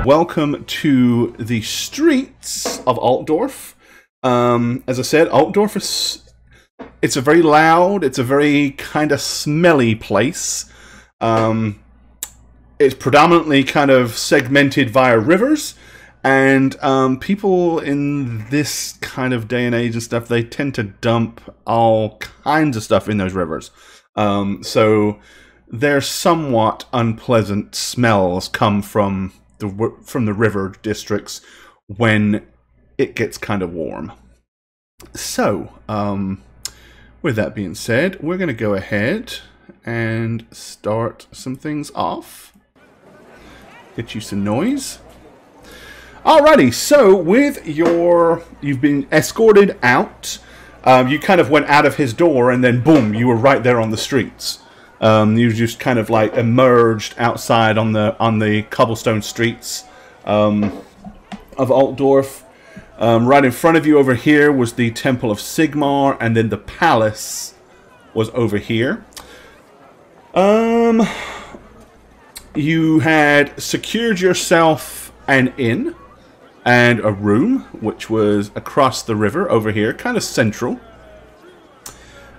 Welcome to the streets of Altdorf. As I said, Altdorf it's a very loud, it's a very kind of smelly place. It's predominantly kind of segmented via rivers, and people in this kind of day and age and stuff, they tend to dump all kinds of stuff in those rivers. So there's somewhat unpleasant smells come from the river districts when it gets kind of warm. So, with that being said, we're going to go ahead and start some things off. Get you some noise. Alrighty, so you've been escorted out. You kind of went out of his door, and then boom, you were right there on the streets. You just kind of like emerged outside on the cobblestone streets of Altdorf. Right in front of you over here was the Temple of Sigmar, and then the palace was over here. You had secured yourself an inn and a room, which was across the river over here, kind of central.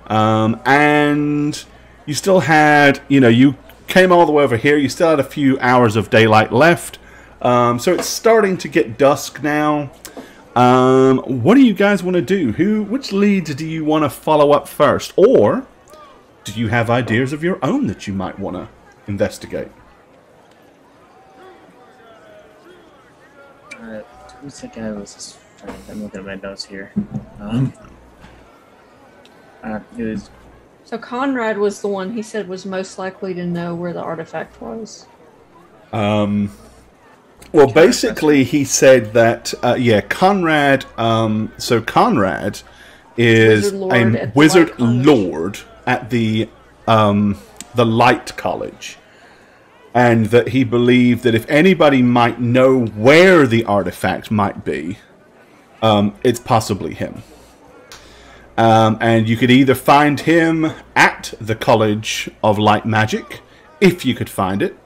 And you still had, you came all the way over here. You still had a few hours of daylight left. So it's starting to get dusk now. What do you guys want to do? Which leads do you want to follow up first? Or do you have ideas of your own that you might want to investigate? Who's the guy who was his friend? I'm looking at my notes here. It was... So Conrad was the one he said was most likely to know where the artifact was. Well, basically, he said that, Conrad, so Conrad is a wizard lord at the Light College. And that he believed that if anybody might know where the artifact might be, it's possibly him. And you could either find him at the College of Light Magic, if you could find it,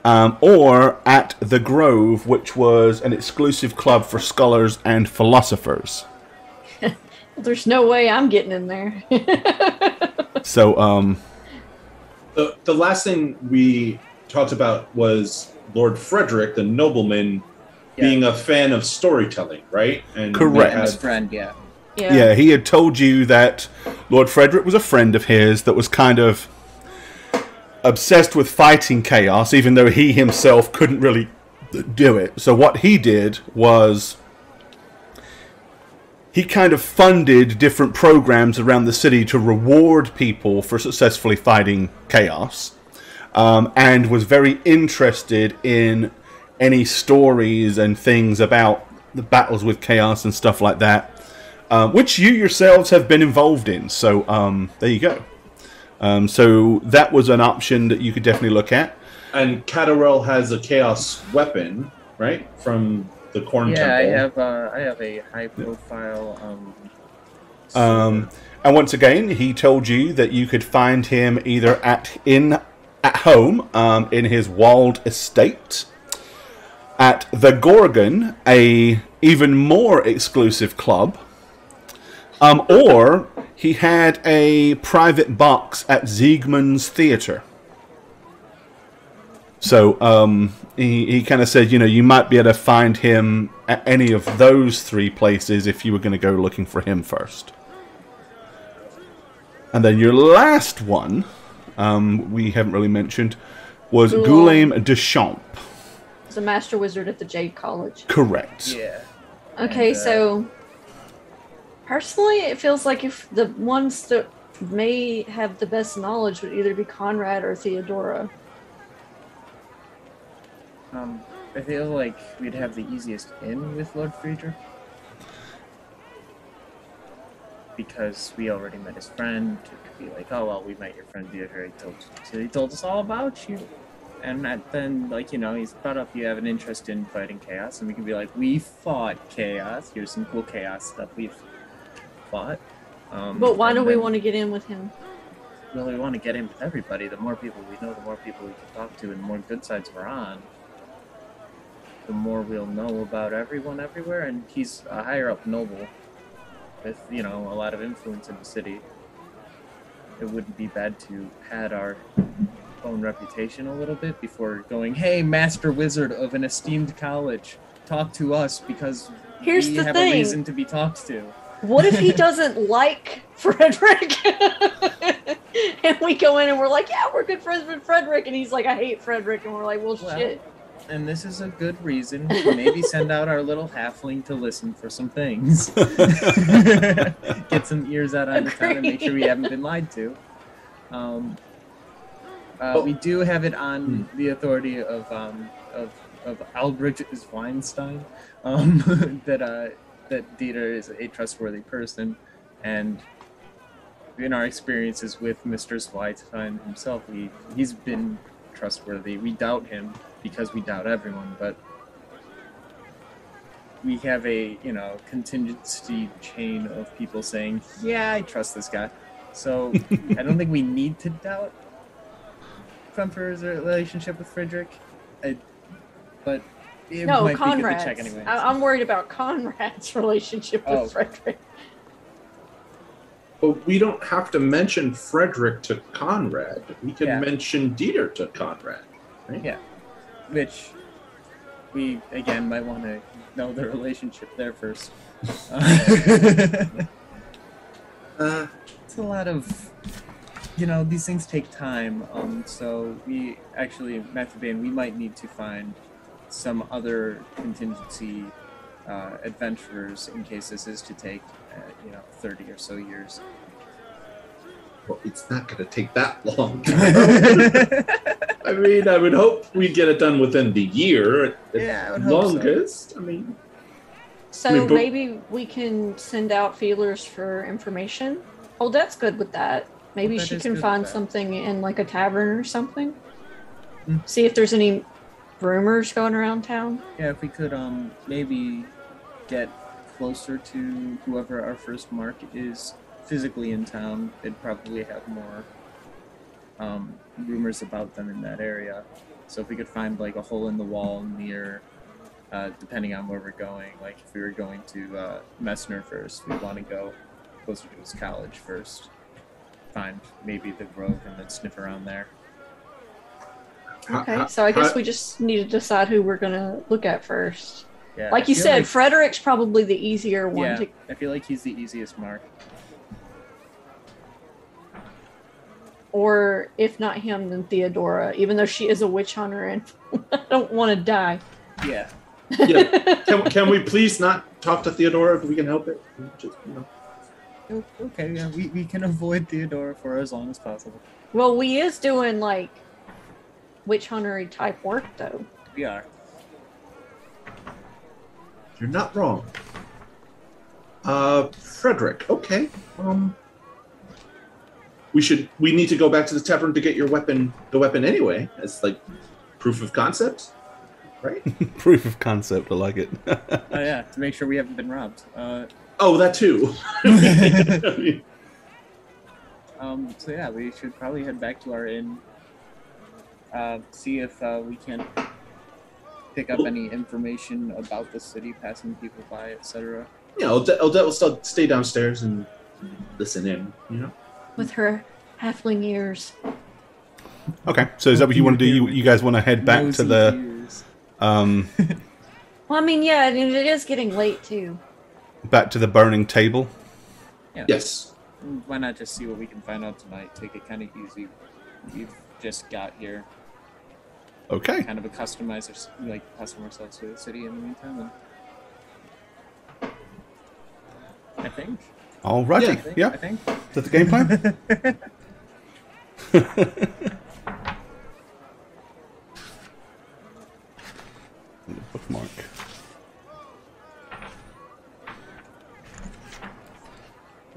or at the Grove, which was an exclusive club for scholars and philosophers. There's no way I'm getting in there. So, the last thing we talked about was Lord Frederick, the nobleman, being a fan of storytelling, right? And correct. His friend, yeah. Yeah, he had told you that Lord Frederick was a friend of his that was kind of obsessed with fighting chaos, even though he himself couldn't really do it. So what he did was he kind of funded different programs around the city to reward people for successfully fighting chaos, and was very interested in any stories and things about the battles with chaos and stuff like that, which you yourselves have been involved in. So there you go. So that was an option that you could definitely look at. And Catarel has a chaos weapon, right, from the Corn Temple. I have a high profile. And once again, he told you that you could find him either at home in his walled estate, at the Gorgon, a even more exclusive club, or he had a private box at Siegmund's Theatre. So he kind of said, you might be able to find him at any of those three places if you were going to go looking for him first. And then your last one, we haven't really mentioned, was Guillaume Deschamps. He's a master wizard at the Jade College. Correct. Yeah. Okay, so personally, it feels like if the ones that may have the best knowledge would either be Conrad or Theodora. I feel like we'd have the easiest in with Lord Friedrich, because we already met his friend. It could be like, oh well, we met your friend Theodora. He told us all about you, and then he's brought up you have an interest in fighting chaos, and we can be like, we fought chaos. Here's some cool chaos stuff we've fought. But why do we want to get in with him? Well, we want to get in with everybody. The more people we know, the more people we can talk to, and the more good sides we're on. the more we'll know about everyone everywhere. And he's a higher up noble with, you know, a lot of influence in the city. It wouldn't be bad to pad our own reputation a little bit before going, hey, master wizard of an esteemed college, talk to us because Here's we the have thing. a reason to be talked to. What if he doesn't like Frederick? And we go in and we're like, yeah, we're good friends with Frederick. And he's like, I hate Frederick. And we're like, well, shit. And this is a good reason to maybe send out our little halfling to listen for some things. Get some ears out on the town and make sure we haven't been lied to. We do have it on the authority of Albrecht Weinstein that Dieter is a trustworthy person, and in our experiences with Mr. Weinstein himself, he's been trustworthy. We doubt him because we doubt everyone, but we have a, you know, contingency chain of people saying, yeah, I trust this guy. So I don't think we need to doubt Crumper's relationship with Frederick, but it might Conrad's. be good to check anyway. I'm worried about Conrad's relationship with Frederick. But we don't have to mention Frederick to Conrad. We can mention Dieter to Conrad, right? Yeah, which we, again, might want to know the relationship there first. It's a lot of, you know, these things take time. So we actually, Matthew Bain, we might need to find some other contingency adventurers in case this is to take, 30 or so years. Well, it's not going to take that long. I mean, I would hope we get it done within the year at longest. So. Maybe we can send out feelers for information. Odette's good with that. Maybe she can find something in like a tavern or something. See if there's any rumors going around town. Yeah, if we could maybe get closer to whoever our first mark is physically in town, they'd probably have more rumors about them in that area. So if we could find like a hole in the wall near, depending on where we're going, like if we were going to Messner first, we'd want to go closer to his college first, find maybe the grove and then sniff around there. Okay, so I guess we just need to decide who we're going to look at first. Yeah, like you said, Frederick's probably the easier one. Yeah, I feel like he's the easiest mark. Or if not him, then Theodora, even though she is a witch hunter and I don't want to die. Yeah. Can we please not talk to Theodora if we can help it? Just, Okay, yeah, we can avoid Theodora for as long as possible. Well, we is doing like witch hunter type work though. We are. You're not wrong. Frederick, okay. We need to go back to the tavern to get the weapon anyway, as like proof of concept, right? Proof of concept, I like it. Oh yeah, to make sure we haven't been robbed. That too. So yeah, we should probably head back to our inn, see if we can pick up any information about the city, passing people by, etc. Yeah, Odette will still stay downstairs and listen in, With her halfling ears. Okay, so is that what you want to do? You guys want to head back to the... Well, I mean, yeah, it is getting late, too. Back to the burning table? Yeah. Yes. Why not just see what we can find out tonight? Take it kind of easy. We've just got here. Okay. Kind of accustom ourselves to the city in the meantime. And I think. Alrighty. Yeah. I think. Is that the game plan? Bookmark.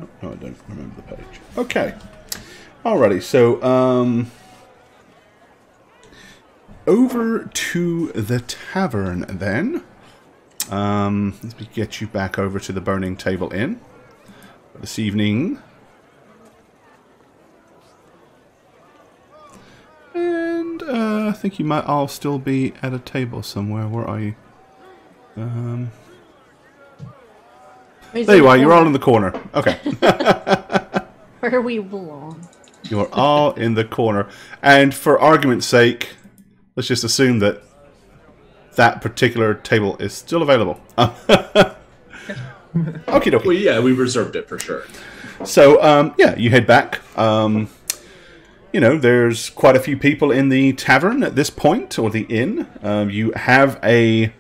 Oh, no, I don't remember the page. Okay. Alrighty, so over to the tavern then. Let me get you back over to the Burning Table Inn this evening. And I think you might all still be at a table somewhere. Where are you? There you are. You're all in the corner. Okay. Where we belong. You're all in the corner. And for argument's sake, let's just assume that that particular table is still available. Okie dokie. Well, yeah, we reserved it for sure. So, yeah, you head back. You know, there's quite a few people in the tavern at this point, or the inn. You have a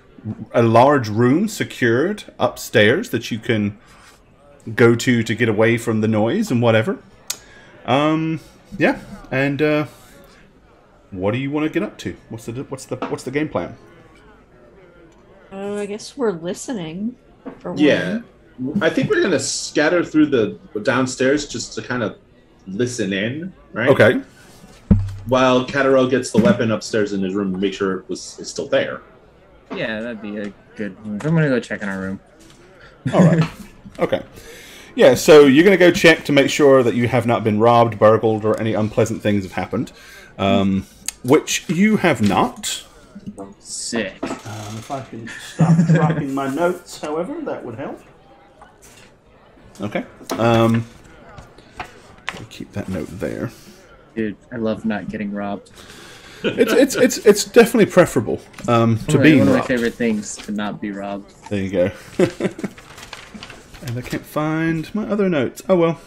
large room secured upstairs that you can go to get away from the noise and whatever. Yeah, and what do you want to get up to? What's the game plan? I guess we're listening. For one. Yeah, I think we're gonna scatter through the downstairs just to kind of listen in, right? Okay. While Catarel gets the weapon upstairs in his room to make sure it's still there. Yeah, that'd be a good move. I'm gonna go check in our room. All right. Okay. Yeah, so you're going to go check to make sure that you have not been robbed, burgled, or any unpleasant things have happened. Which you have not. Sick. If I can stop dropping my notes, however, that would help. Okay. Keep that note there. Dude, I love not getting robbed. It's definitely preferable to being one of robbed. my favorite things to not be robbed. There you go. And I can't find my other notes. Oh well.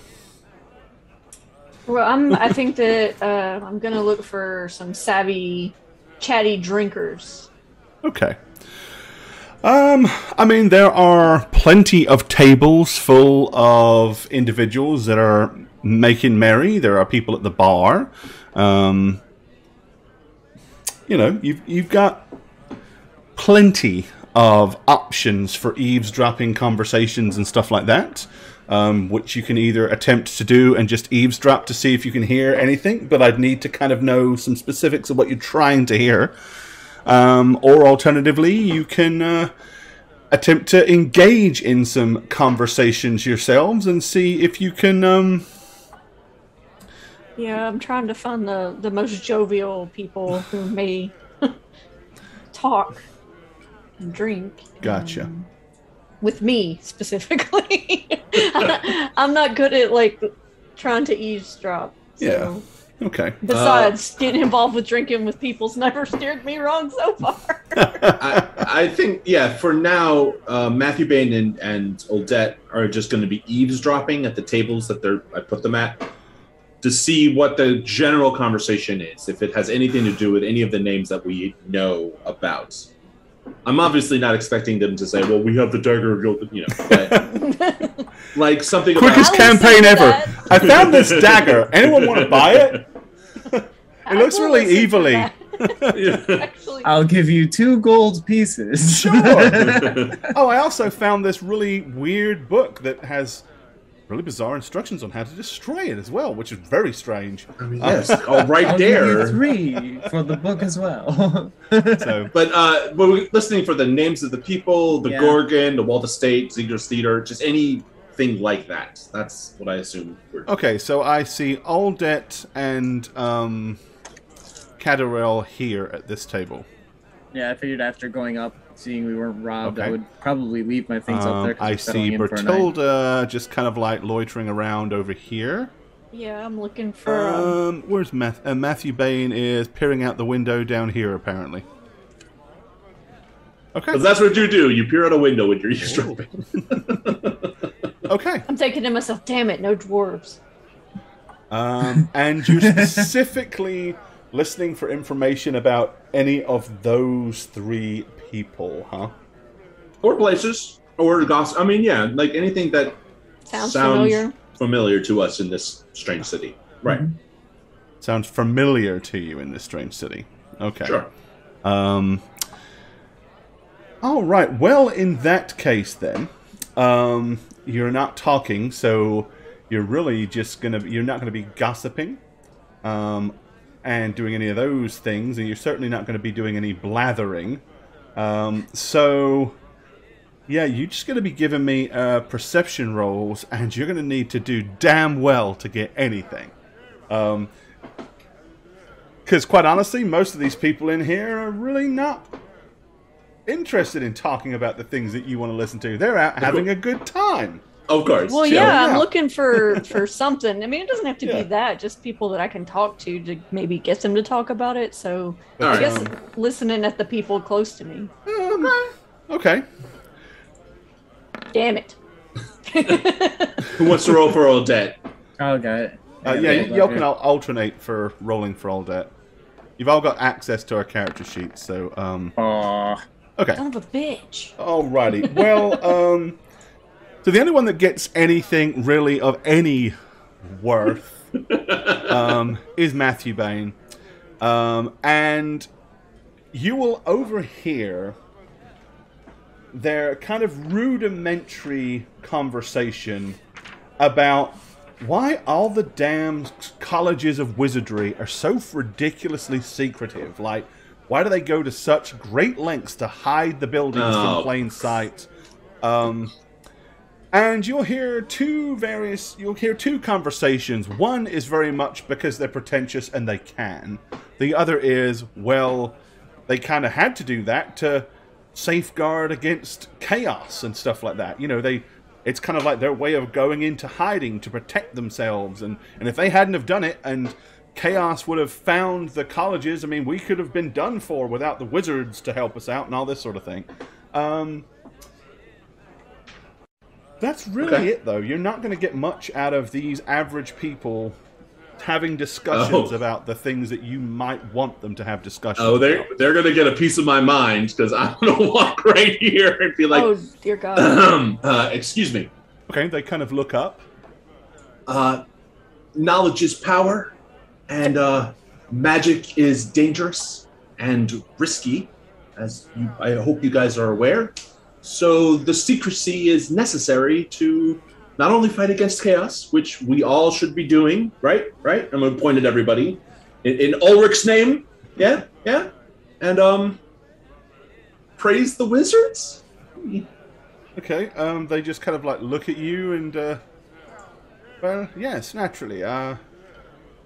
Well, I think that I'm gonna look for some savvy, chatty drinkers. Okay. I mean, there are plenty of tables full of individuals that are making merry. There are people at the bar. You know, you've got plenty of options for eavesdropping conversations and stuff like that, which you can either attempt to do and just eavesdrop to see if you can hear anything, but I'd need to kind of know some specifics of what you're trying to hear. Or alternatively, you can attempt to engage in some conversations yourselves and see if you can... Yeah, I'm trying to find the most jovial people who may talk and drink. Gotcha. With me, specifically. I'm not good at, like, trying to eavesdrop. So. Yeah. Okay. Besides, getting involved with drinking with people's never steered me wrong so far. I think, yeah, for now, Matthew Bain and Odette are just going to be eavesdropping at the tables that I put them at to see what the general conversation is, if it has anything to do with any of the names that we know about. I'm obviously not expecting them to say, well, we have the dagger of your, you know, but like something quickest campaign ever. I found this dagger. Anyone want to buy it? It looks really evilly. Actually, I'll give you 2 gold pieces. Sure. Oh, I also found this really weird book that has really bizarre instructions on how to destroy it as well, which is very strange. I mean, yes, right I'll there. give you 3 for the book as well. So, but we're listening for the names of the people, the Yeah. Gorgon, the Walt Estate, Ziegler's Theater, just anything like that. That's what I assume. okay, so I see Aldet and Cadarel here at this table. Yeah, I figured after going up, seeing we weren't robbed, Okay. I would probably leave my things up there. 'cause I we're settling see in for a night. Bertilda just kind of like loitering around over here. yeah, I'm looking for. Where's Matthew Bain is peering out the window down here, apparently. Okay. Because that's what you do. You peer out a window when you're eavesdropping. Okay. I'm thinking to myself, damn it, no dwarves. And you're specifically listening for information about any of those 3 people, huh? Or places. Or gossip. I mean, yeah, like anything that Sounds familiar. familiar to us in this strange city. Right. Mm-hmm. Sounds familiar to you in this strange city. Okay. Sure. All right. Well, in that case, then, you're not talking, so you're really just you're not gonna be gossiping, and doing any of those things, and you're certainly not gonna be doing any blathering. So, yeah, you're just gonna be giving me perception rolls, and you're gonna need to do damn well to get anything. Because quite honestly, most of these people in here are really not interested in talking about the things that you want to listen to. They're out having a good time. Of course. Well, yeah, I'm looking for something. I mean, it doesn't have to be that. Just people that I can talk to maybe get them to talk about it. So I guess listening at the people close to me. Okay. Damn it. Who wants to roll for Odette? Oh, got it. Y'all can alternate for rolling for Aldette. You've all got access to our character sheets, so okay. Son of a bitch. Alrighty. Well, so the only one that gets anything really of any worth is Matthew Bain. And you will overhear their kind of rudimentary conversation about why all the damn colleges of wizardry are so ridiculously secretive. Like, why do they go to such great lengths to hide the buildings from plain sight? And you'll hear two conversations. One is very much because they're pretentious and they can. The other is, well, they kind of had to do that to safeguard against chaos and stuff like that. You know, it's kind of like their way of going into hiding to protect themselves. And if they hadn't have done it and chaos would have found the colleges, I mean, we could have been done for without the wizards to help us out and all this sort of thing. That's really it, though. You're not going to get much out of these average people having discussions about the things that you might want them to have discussions about. They're going to get a piece of my mind, because I'm going to walk right here and be like, oh, dear God. Excuse me. Okay, they kind of look up. Knowledge is power, and magic is dangerous and risky, as I hope you guys are aware. So the secrecy is necessary to not only fight against chaos, which we all should be doing, right? I'm going to point at everybody. In Ulrich's name, yeah? And praise the wizards? Okay, they just kind of like look at you and, well, yes, naturally. As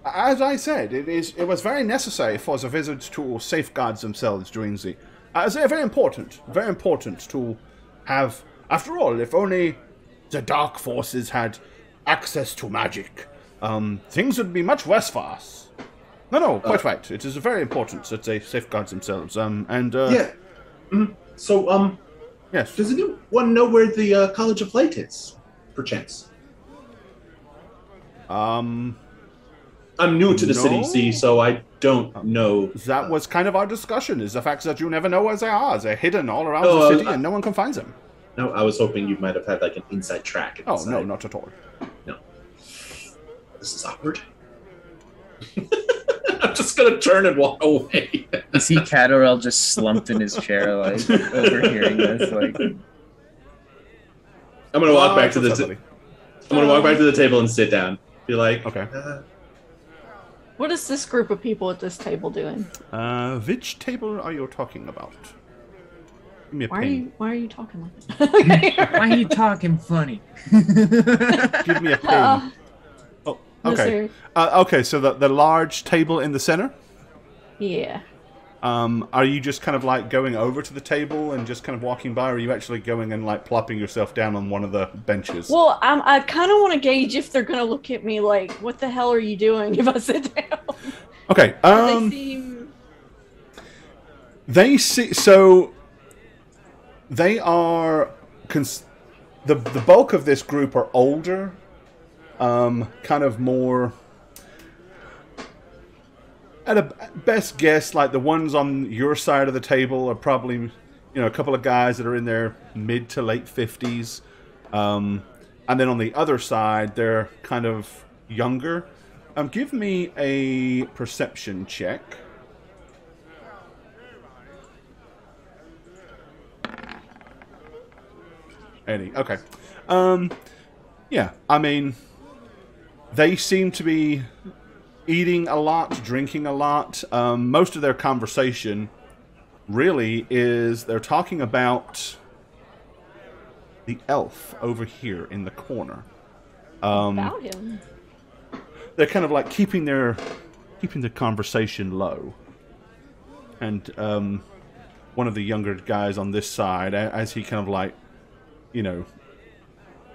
I said, it was very necessary for the wizards to safeguard themselves during the... it's very important to have... After all, if only the dark forces had access to magic, things would be much worse for us. No, quite right. It is very important that they safeguard themselves. Yeah. So, yes. Does anyone know where the College of Light is, perchance? I'm new to the city, see, so I don't know. That was kind of our discussion, is the fact that you never know where they are. They're hidden all around the city, and no one can find them. No, I was hoping you might have had, like, an inside track. Oh, no, not at all. No. This is awkward. I'm just going to turn and walk away. You see Catterell just slumped in his chair, like, overhearing this, like... I'm going to walk back to the table and sit down. Be like, okay. What is this group of people at this table doing? Which table are you talking about? Give me a why pen. Why are you talking like this? Okay, why are you talking funny? Give me a pen. Okay. Okay, so the large table in the center? Yeah. Are you just kind of like going over to the table and just kind of walking by, or are you actually going and like plopping yourself down on one of the benches? Well, I kind of want to gauge if they're going to look at me like, what the hell are you doing if I sit down? Okay. They are... The bulk of this group are older. Kind of more... At a best guess, like the ones on your side of the table are probably, a couple of guys that are in their mid to late 50s. And then on the other side, they're kind of younger. Give me a perception check. Eddie, okay. Yeah, I mean, they seem to be eating a lot, drinking a lot. Most of their conversation really is they're talking about the elf over here in the corner. About him. They're kind of like keeping the conversation low. And one of the younger guys on this side, as he kind of like, you know,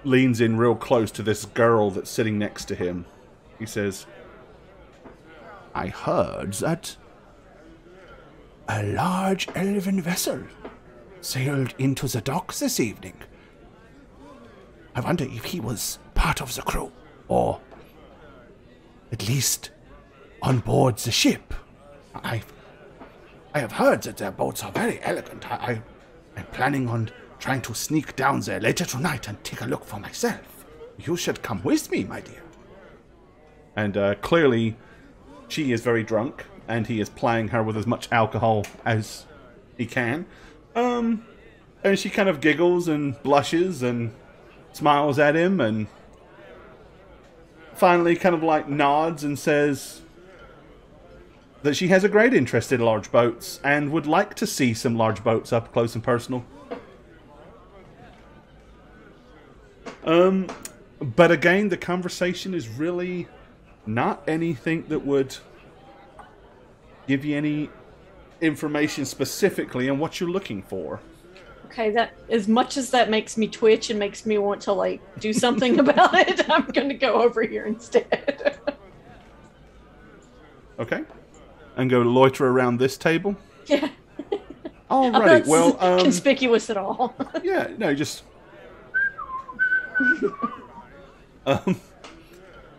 leans in real close to this girl that's sitting next to him. He says, I heard that a large elven vessel sailed into the docks this evening. I wonder if he was part of the crew, or at least on board the ship. I have heard that their boats are very elegant. I'm planning on trying to sneak down there later tonight and take a look for myself. You should come with me, my dear. And clearly, she is very drunk, and he is plying her with as much alcohol as he can. And she kind of giggles and blushes and smiles at him, and finally kind of like nods and says that she has a great interest in large boats and would like to see some large boats up close and personal. But again, the conversation is really not anything that would give you any information specifically on what you're looking for. Okay, that as much as that makes me twitch and makes me want to like do something about it, I'm going to go over here instead. Okay. And go loiter around this table? Yeah. Alrighty, well, conspicuous at all. Yeah, no, just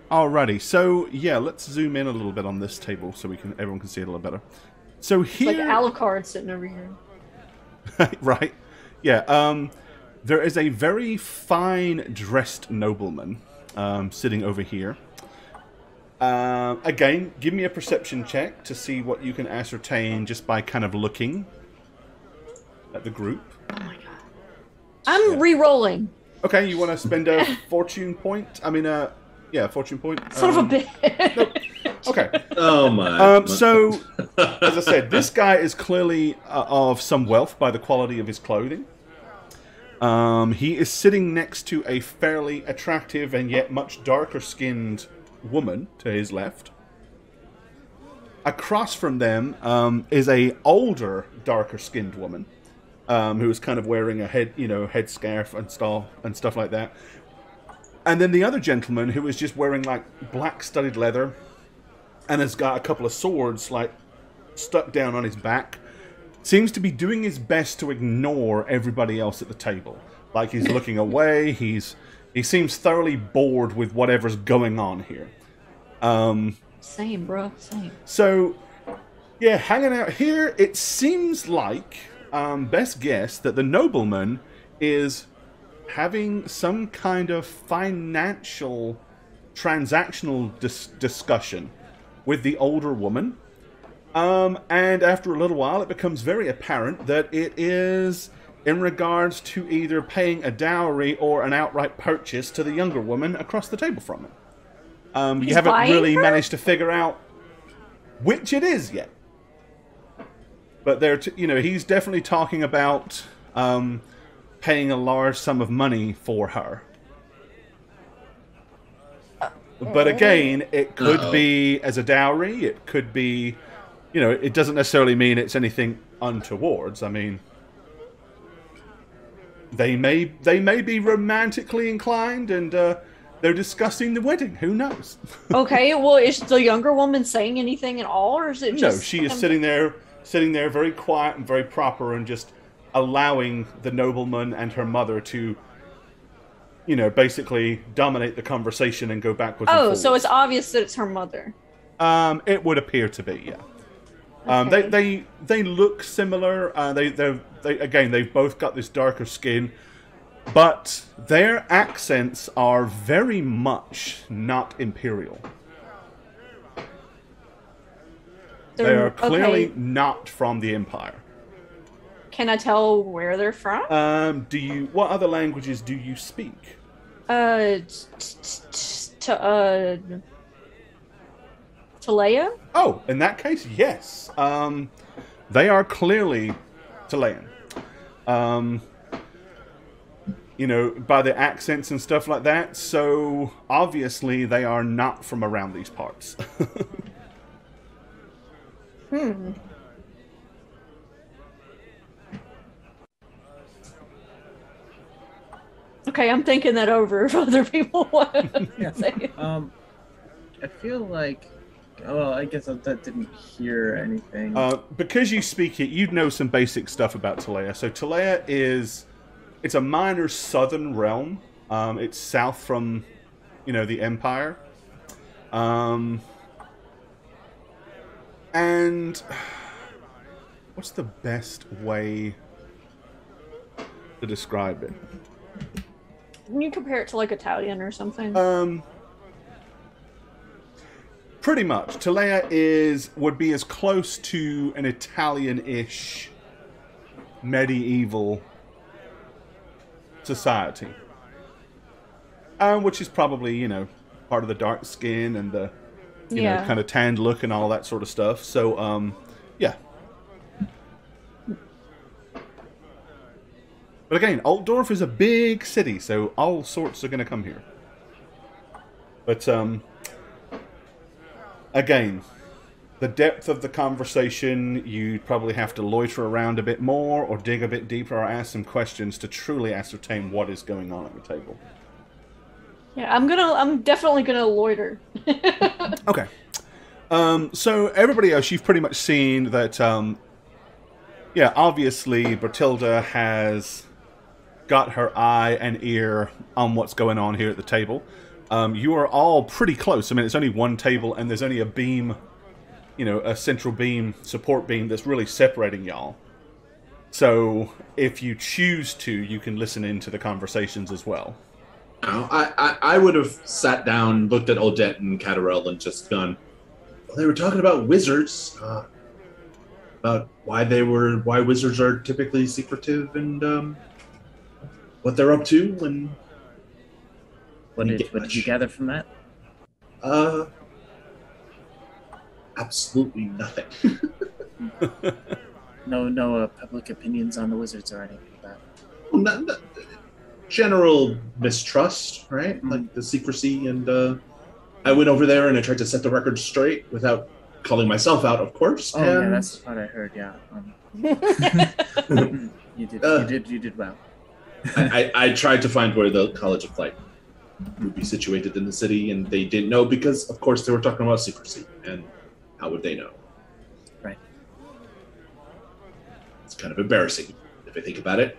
alrighty, so yeah, let's zoom in a little bit on this table so everyone can see it a little better. So here, it's like Alucard sitting over here. Right. Yeah. There is a very fine dressed nobleman sitting over here. Again, give me a perception check to see what you can ascertain just by kind of looking at the group. Oh my god. I'm re-rolling. Okay, you want to spend a fortune point? I mean, yeah, fortune point. Son of a bitch. Nope. Okay. Oh my. So, as I said, this guy is clearly of some wealth by the quality of his clothing. He is sitting next to a fairly attractive and yet much darker skinned woman to his left. Across from them is a older, darker skinned woman who is kind of wearing a headscarf and stuff like that. And then the other gentleman who is just wearing like black studded leather and has got a couple of swords like stuck down on his back, seems to be doing his best to ignore everybody else at the table. Like he's looking away, he seems thoroughly bored with whatever's going on here. Same, bro, same. So, yeah, hanging out here, it seems like, best guess, that the nobleman is having some kind of financial, transactional discussion with the older woman. And after a little while, it becomes very apparent that it is in regards to either paying a dowry or an outright purchase to the younger woman across the table from him. You haven't really managed to figure out which it is yet. But he's definitely talking about paying a large sum of money for her. But again, it could be as a dowry. It could be, it doesn't necessarily mean it's anything untowards. I mean, they may be romantically inclined, and they're discussing the wedding. Who knows? Okay, well, is the younger woman saying anything at all, or is it just... No, she is sitting there very quiet and very proper, and just allowing the nobleman and her mother to, basically dominate the conversation and go backwards and forwards. So it's obvious that it's her mother. It would appear to be, yeah. Okay. They look similar. They've both got this darker skin, but their accents are very much not imperial. They are clearly not from the Empire. Can I tell where they're from? What other languages do you speak? Talea? Oh, in that case, yes. They are clearly Talayan. By the accents and stuff like that. So, obviously, they are not from around these parts. Okay, I'm thinking that over if other people want to say it. I feel like... Well, I guess that didn't hear anything. Because you speak it, you'd know some basic stuff about Talea. So Talea it's a minor southern realm. It's south from, the Empire. And what's the best way to describe it? Can you compare it to like Italian or something? Pretty much. Talea would be as close to an Italian-ish medieval society. Which is probably, part of the dark skin and the, kind of tanned look and all that sort of stuff. So, yeah. But again, Altdorf is a big city, so all sorts are going to come here. But, again, the depth of the conversation, you'd probably have to loiter around a bit more or dig a bit deeper or ask some questions to truly ascertain what is going on at the table. Yeah, I'm definitely gonna loiter. Okay. So everybody else, you've pretty much seen that, obviously Bertilda has got her eye and ear on what's going on here at the table. You are all pretty close. I mean, it's only one table, and there's only a beam, a central beam, support beam that's really separating y'all. So, if you choose to, you can listen into the conversations as well. I would have sat down, looked at Odette and Catarel, and just gone, well, they were talking about wizards, about why wizards are typically secretive, and what they're up to, and what did you gather from that? Absolutely nothing. No public opinions on the wizards or anything like that. Well, not general mistrust, right? Like the secrecy, and I went over there and I tried to set the record straight without calling myself out, of course. Oh, yeah, that's what I heard. Yeah, you did well. I tried to find where the College of Light would be situated in the city, and they didn't know because, of course, they were talking about secrecy, and how would they know? Right. It's kind of embarrassing if I think about it.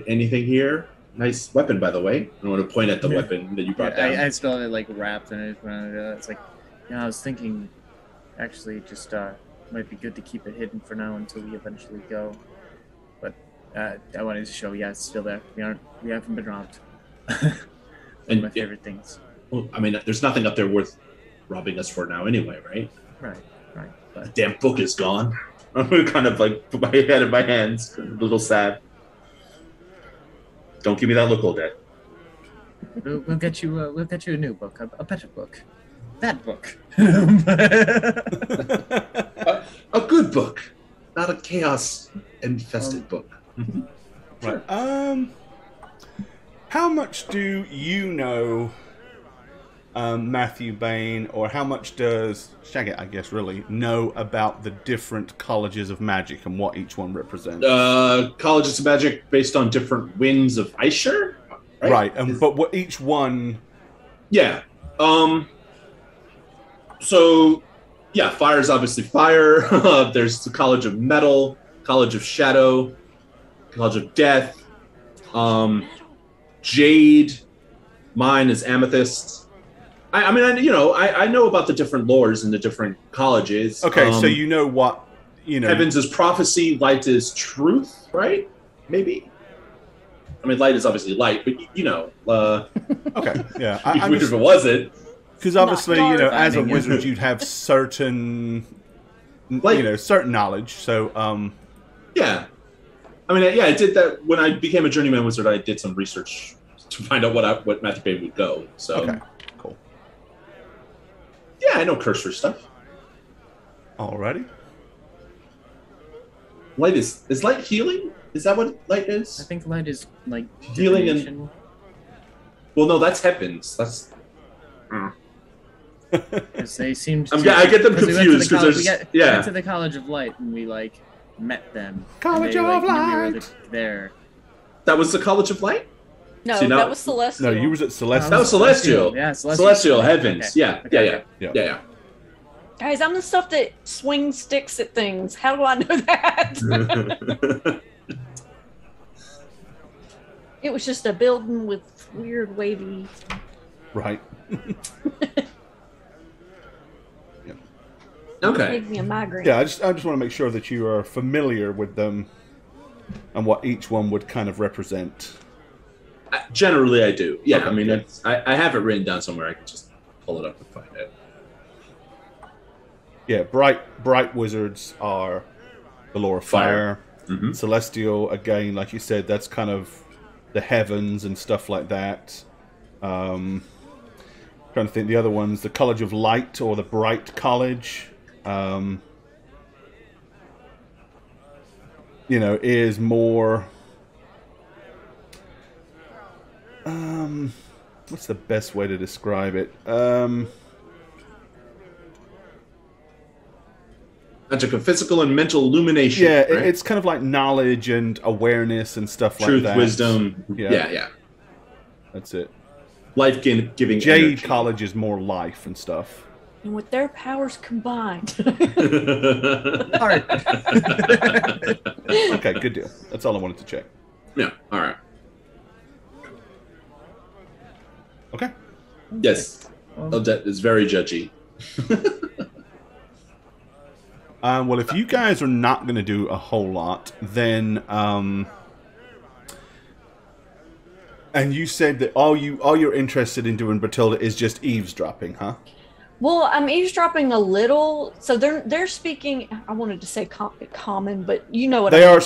Anything here? Nice weapon, by the way. I don't want to point at the weapon that you brought down. I still like wrapped in it. It's like, I was thinking, actually, just might be good to keep it hidden for now until we eventually go. But I wanted to show, it's still there. We haven't been robbed. One of my favorite things. Well, I mean, there's nothing up there worth robbing us for now, anyway, right? Right. But the damn book is gone. I'm gonna kind of like put my head in my hands, a little sad. Don't give me that look, Odette. We'll get you a new book, a better book. That book. a good book, not a chaos-infested book. Right. How much do you know, Matthew Bain, or how much does Shagget, I guess, really know about the different colleges of magic and what each one represents? Colleges of magic based on different winds of Aisher, right? But what each one? Yeah. So, yeah, fire is obviously fire. There's the College of Metal, College of Shadow, College of Death, Jade. Mine is Amethyst. I know about the different lores in the different colleges. Okay, so you know what, Heavens is prophecy, light is truth, right? Maybe. I mean, light is obviously light, but okay, yeah. I wish if it wasn't. Because obviously, as a wizard, you'd have certain, certain knowledge. So, yeah. I mean, I did that when I became a journeyman wizard. I did some research to find out what Magic Bay would go. So, okay, cool. Yeah, I know cursory stuff. Alrighty. Light is light healing? Is that what light is? I think light is like healing divination. and. Well, no, that's heavens. That's. Because they seemed. I get them confused because we went to the College of Light and we met them. College of Light. We were there. That was the College of Light? No, that was Celestial. No, you was at Celestial. That was Celestial. Yeah, Celestial Heavens. Okay. Yeah. Guys, I'm the stuff that swings sticks at things. How do I know that? It was just a building with weird wavy. Right. Okay. Gave me a migraine. Yeah, I just want to make sure that you are familiar with them and what each one would kind of represent. Generally, I do. Yeah, Okay. I mean, I have it written down somewhere. I can just pull it up and find it. Yeah, bright wizards are the lore of fire. Mm-hmm. Celestial, again, like you said, that's kind of the heavens and stuff like that. Trying to think the other ones, the College of Light or the Bright College. Is more. What's the best way to describe it? Magic of physical and mental illumination. Yeah, right? it's kind of like knowledge and awareness and stuff Truth, like that. wisdom. Yeah. Yeah. That's it. Life-giving Jade energy. College is more life and stuff. And with their powers combined. Heart. Okay, good deal. That's all I wanted to check. Yeah, all right. Okay. Yes. Odette is very judgy. Well, if you guys are not going to do a whole lot, then and you said that all you're interested in doing, Bertilda, is just eavesdropping, huh? Well, I'm eavesdropping a little. So they're speaking. I wanted to say common, but you know what They I mean. are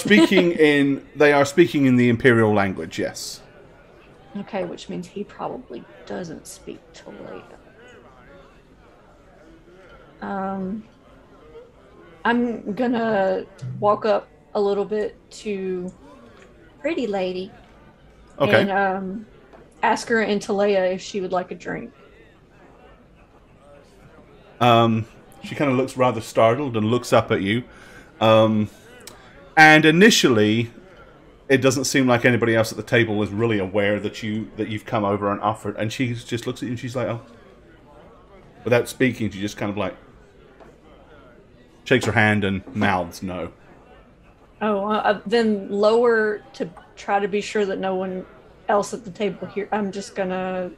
speaking in the Imperial language. Yes. Okay, which means he probably doesn't speak to Leia. I'm gonna walk up a little bit to Pretty Lady. Okay. And ask her into Leia if she would like a drink. She kind of looks rather startled and looks up at you. And initially, it doesn't seem like anybody else at the table is really aware that you've come over and offered. And she just looks at you and she's like, "Oh." Without speaking, she just kind of like shakes her hand and mouths no. Oh, then lower to try to be sure that no one else at the table here. I'm just gonna,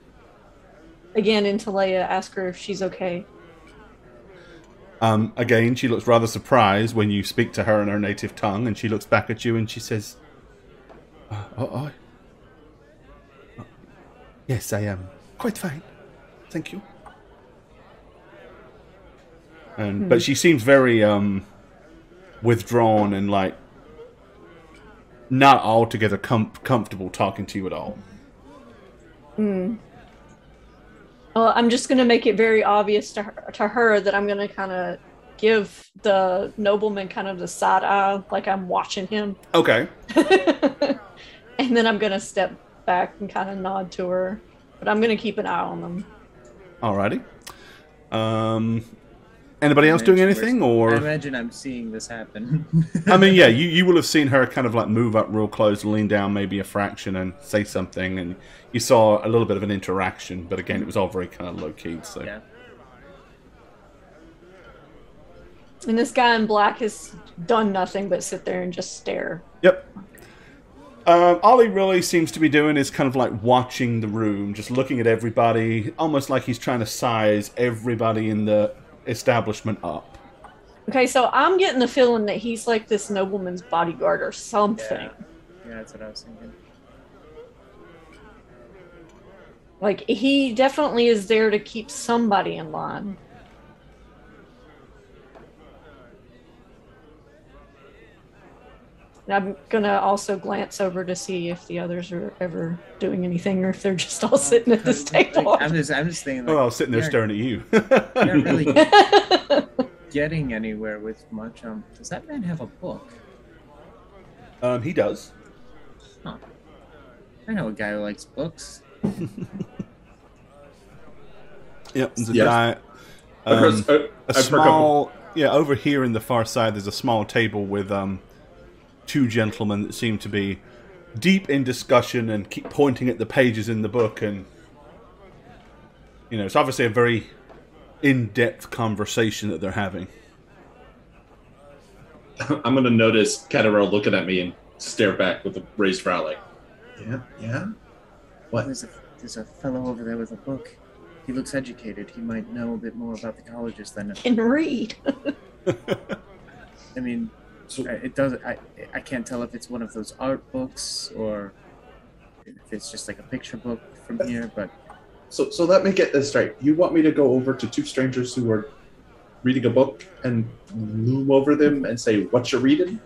again, into Leia, ask her if she's okay. Again, she looks rather surprised when you speak to her in her native tongue, and she looks back at you and she says, yes, I am quite fine. Thank you. And But she seems very withdrawn and like not altogether comfortable talking to you at all. Well, I'm just going to make it very obvious to her that I'm going to kind of give the nobleman kind of the side eye, like I'm watching him. Okay. And then I'm going to step back and kind of nod to her. But I'm going to keep an eye on them. Alrighty. Anybody else doing anything, or? I imagine I'm seeing this happen. I mean, yeah, you will have seen her kind of like move up real close, lean down maybe a fraction and say something, and you saw a little bit of an interaction, but again, it was all very kind of low-key, so. Yeah. And this guy in black has done nothing but sit there and just stare. Yep. All he really seems to be doing is kind of like watching the room, just looking at everybody, almost like he's trying to size everybody in the establishment up. Okay, so I'm getting the feeling that he's like this nobleman's bodyguard or something. Yeah, that's what I was thinking. Like, he definitely is there to keep somebody in line. And I'm gonna also glance over to see if the others are ever doing anything or if they're just all sitting at this table. I'm just thinking. Like, Oh, I was sitting there staring at you. You're really getting anywhere with much. Does that man have a book? He does. Huh. I know a guy who likes books. Yep, there's a Yes. guy. I've heard A small, yeah, over here in the far side, there's a small table with two gentlemen that seem to be deep in discussion and keep pointing at the pages in the book, and it's obviously a very in-depth conversation that they're having. I'm gonna notice Caterpillar looking at me and stare back with a raised brow, like, yeah. What? There's a fellow over there with a book. He looks educated. He might know a bit more about the colleges than. Can read. I mean, it does. I can't tell if it's one of those art books or if it's just like a picture book from here. But so let me get this straight. You want me to go over to two strangers who are reading a book and loom over them and say, "What you're reading"?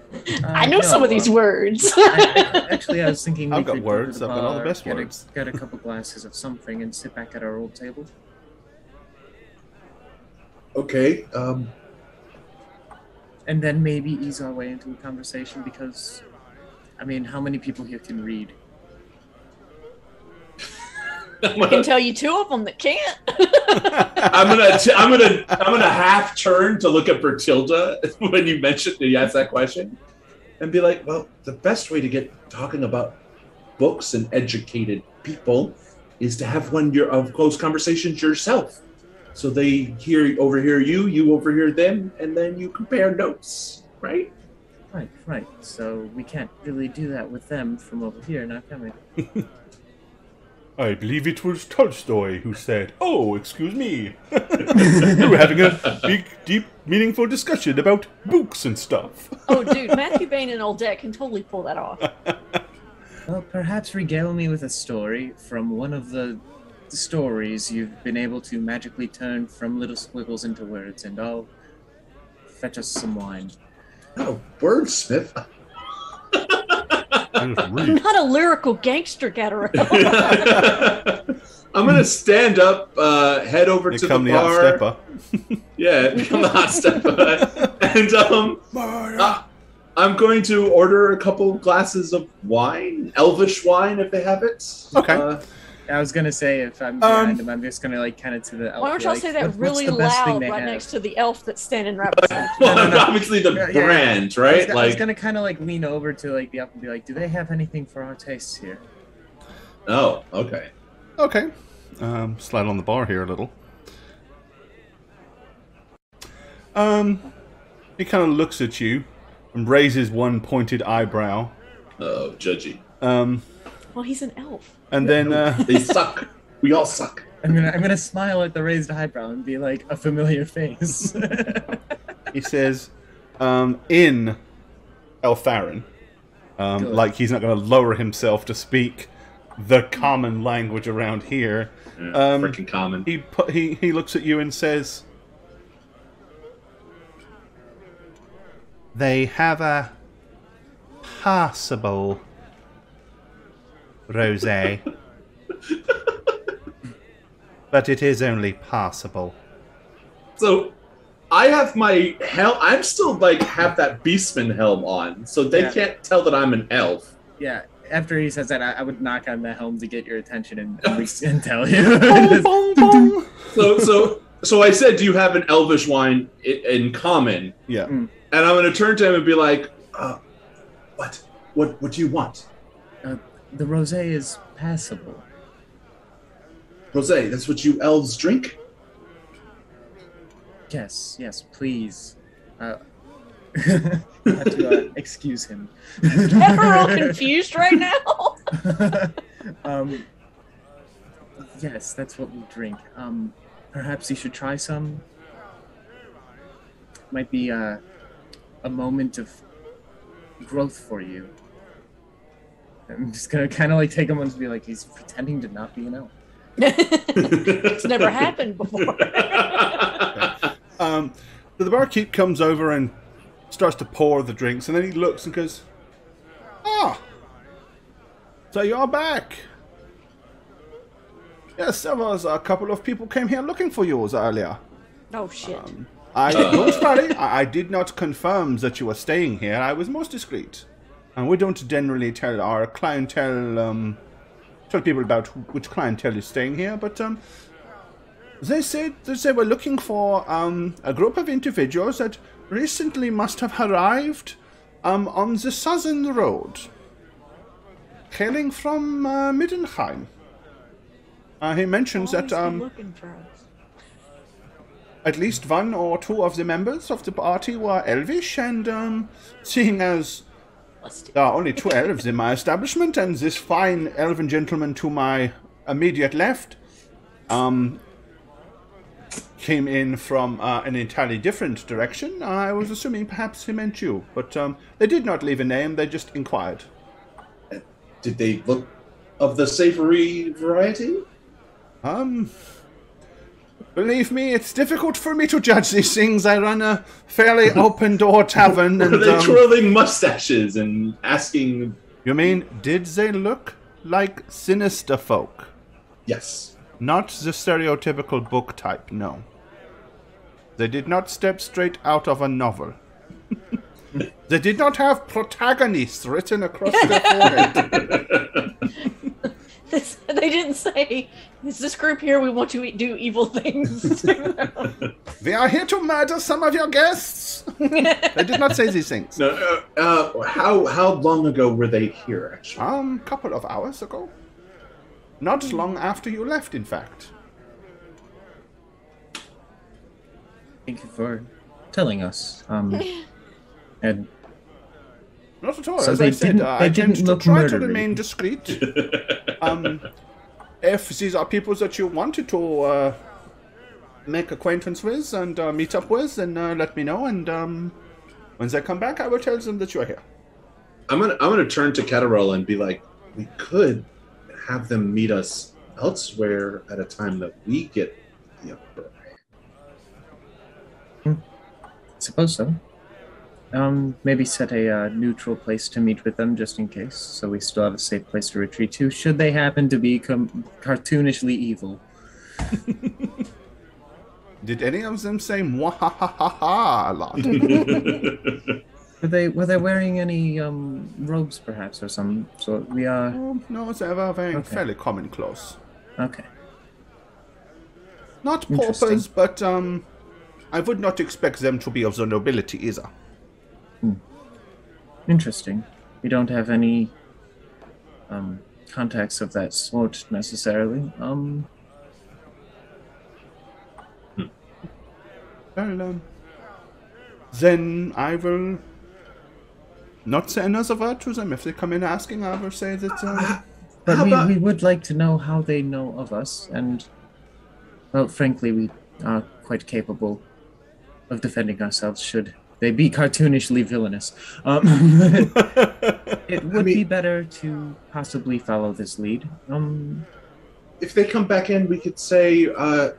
I know some of these words. Actually, I was thinking I've got words. I've got all the best words. Get a couple glasses of something and sit back at our old table. Okay. And then maybe ease our way into a conversation because, I mean, how many people here can read? I can tell you two of them that can't. I'm gonna half turn to look at Bertilda when you asked that question, and be like, well, the best way to get talking about books and educated is to have of close conversations yourself. So they overhear you overhear them, and then you compare notes, right? Right. So we can't really do that with them from over here, now can we? I believe it was Tolstoy who said, "Oh, excuse me." We were having a big, deep, meaningful discussion about books and stuff. Oh, dude, Matthew Bain and Altdorf can totally pull that off. Well, perhaps regale me with a story from one of the stories you've been able to magically turn from little squiggles into words, and I'll fetch us some wine. Oh, wordsmith. I'm not a lyrical gangster, Gataro. I'm gonna stand up, head over to the bar. Yeah, become the hot stepper, and I'm going to order a couple glasses of wine, Elvish wine, if they have it. Okay. I was gonna say if I'm behind him, I'm just gonna kind of to the elf. Why don't y'all say that really loud right next to the elf that's standing right beside you? Well, obviously the brand, right? I was gonna kind of lean over to the elf and be like, "Do they have anything for our tastes here?" Oh, okay. Okay. Slide on the bar here a little. He kind of looks at you and raises one pointed eyebrow. Oh, judgy. Well, he's an elf. And then they suck. We all suck. I'm gonna smile at the raised eyebrow and be like a familiar face. He says, in Elfarin, like he's not going to lower himself to speak the common language around here. Yeah, freaking common. He looks at you and says, "They have a passable rosé, but it is only passable." So, I have my helm. I'm still have that beastman helm on, so they can't tell that I'm an elf. Yeah. After he says that, I would knock on the helm to get your attention and tell you. Bong, bong. So I said, "Do you have an elvish wine in common?" Yeah. And I'm going to turn to him and be like, "What? What do you want?" The rosé is passable. Rosé, that's what you elves drink? Yes, please. I have to excuse him. We're all confused right now. Yes, that's what we drink. Perhaps you should try some. Might be a moment of growth for you. I'm just gonna kind of take him on to be like, he's pretending to not be an elf. It's never happened before. So the barkeep comes over and starts to pour the drinks, and then he looks and goes, "Ah, so you're back. Yes, there was a couple of people came here looking for you earlier." Oh, shit. I did not confirm that you were staying here. I was most discreet. And we don't generally tell our clientele, tell people about which clientele is staying here, but they said that they were looking for a group of individuals that recently must have arrived on the southern road. hailing from Middenheim. He mentions that looking for us. at least one or two of the members of the party were elvish, and seeing as there are only 2 elves in my establishment, and this fine elven gentleman to my immediate left came in from an entirely different direction, I was assuming perhaps he meant you. But they did not leave a name, they just inquired. Did they look of the savory variety? Believe me, it's difficult for me to judge these things. I run a fairly open-door tavern. Were And they twirling mustaches and asking... You mean, did they look like sinister folk? Yes. Not the stereotypical book type, no. They did not step straight out of a novel. They did not have protagonists written across their forehead. They didn't say, "Is this group here? We want to do evil things." We are here to murder some of your guests. They did not say these things. No, how long ago were they here, actually? Couple of hours ago. Not long after you left, in fact. Thank you for telling us. And Not at all. So As they I said, I tend to look try to murdery. remain discreet. If these are people that you wanted to make acquaintance with and meet up with, then let me know. And when they come back, I will tell them that you are here. I'm gonna turn to Caterol and be like, we could have them meet us elsewhere at a time that we get the upper hand. suppose so. Maybe set a neutral place to meet with them just in case, so we still have a safe place to retreat to, should they happen to be cartoonishly evil. Did any of them say "mwahahaha" a lot? Were they wearing any robes, perhaps, or some sort? We are... No, they were wearing fairly common clothes. Okay. Not paupers, but I would not expect them to be of the nobility either. Interesting. We don't have any contacts of that sort necessarily. Well, then I will not say another word to them. If they come in asking, I will say that... But we would like to know how they know of us, and, well, frankly, we are quite capable of defending ourselves should they be cartoonishly villainous. It would be better to possibly follow this lead. If they come back in, we could say, the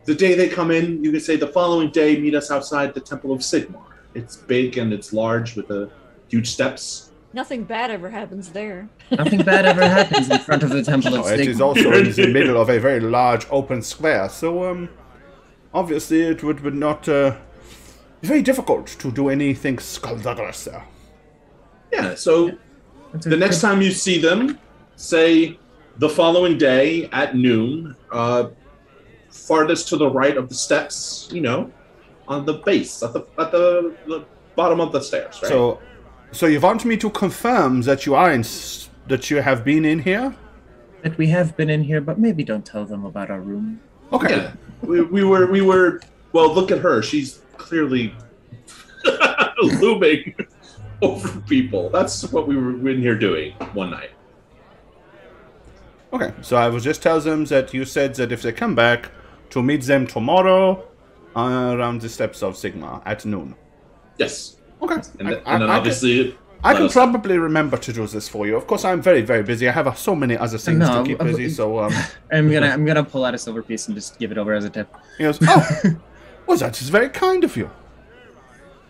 day they come in, you could say the following day, meet us outside the Temple of Sigmar. It's big and it's large with huge steps. Nothing bad ever happens there. Nothing bad ever happens in front of the Temple of Sigmar. It is also in the middle of a very large open square, so obviously it would be not very difficult to do anything skullduggerous there. Yeah, so the next time you see them, say the following day at noon, farthest to the right of the steps, on the base, at the bottom of the stairs, right? So you want me to confirm that you are that you have been in here? That we have been in here, but maybe don't tell them about our room. Okay. Yeah, we were. Well, look at her. She's clearly looming over people. That's what we were in here doing one night. Okay, so I will just tell them that you said that if they come back, to meet them tomorrow around the steps of Sigmar at noon. Yes. Okay. And then obviously... I can probably remember to do this for you. Of course, I'm very, very busy. I have so many other things to keep busy, so... I'm gonna pull out a silver piece and just give it over as a tip. He goes, well, that is very kind of you.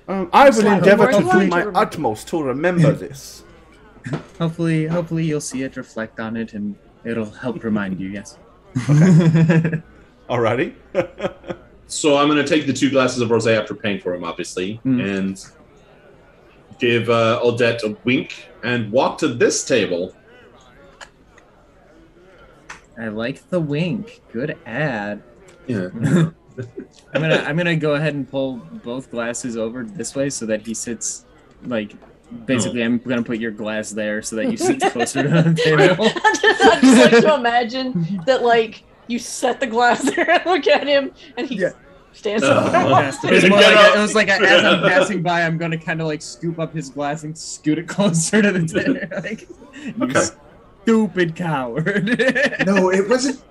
I will endeavor to do my utmost to remember this. Hopefully you'll see it, reflect on it, and it'll help remind you, yes. Okay. Alrighty. So I'm going to take the 2 glasses of rosé after paying for them, obviously, and give Odette a wink and walk to this table. I like the wink. Good ad. Yeah. I'm gonna go ahead and pull both glasses over this way so that he sits like Basically, I'm gonna put your glass there so that you sit closer to the table. I just like to imagine that, like, you set the glass there and look at him, and he stands up. It was like as I'm passing by, I'm gonna kind of like scoop up his glass and scoot it closer to the table. Like, you stupid coward. No, it wasn't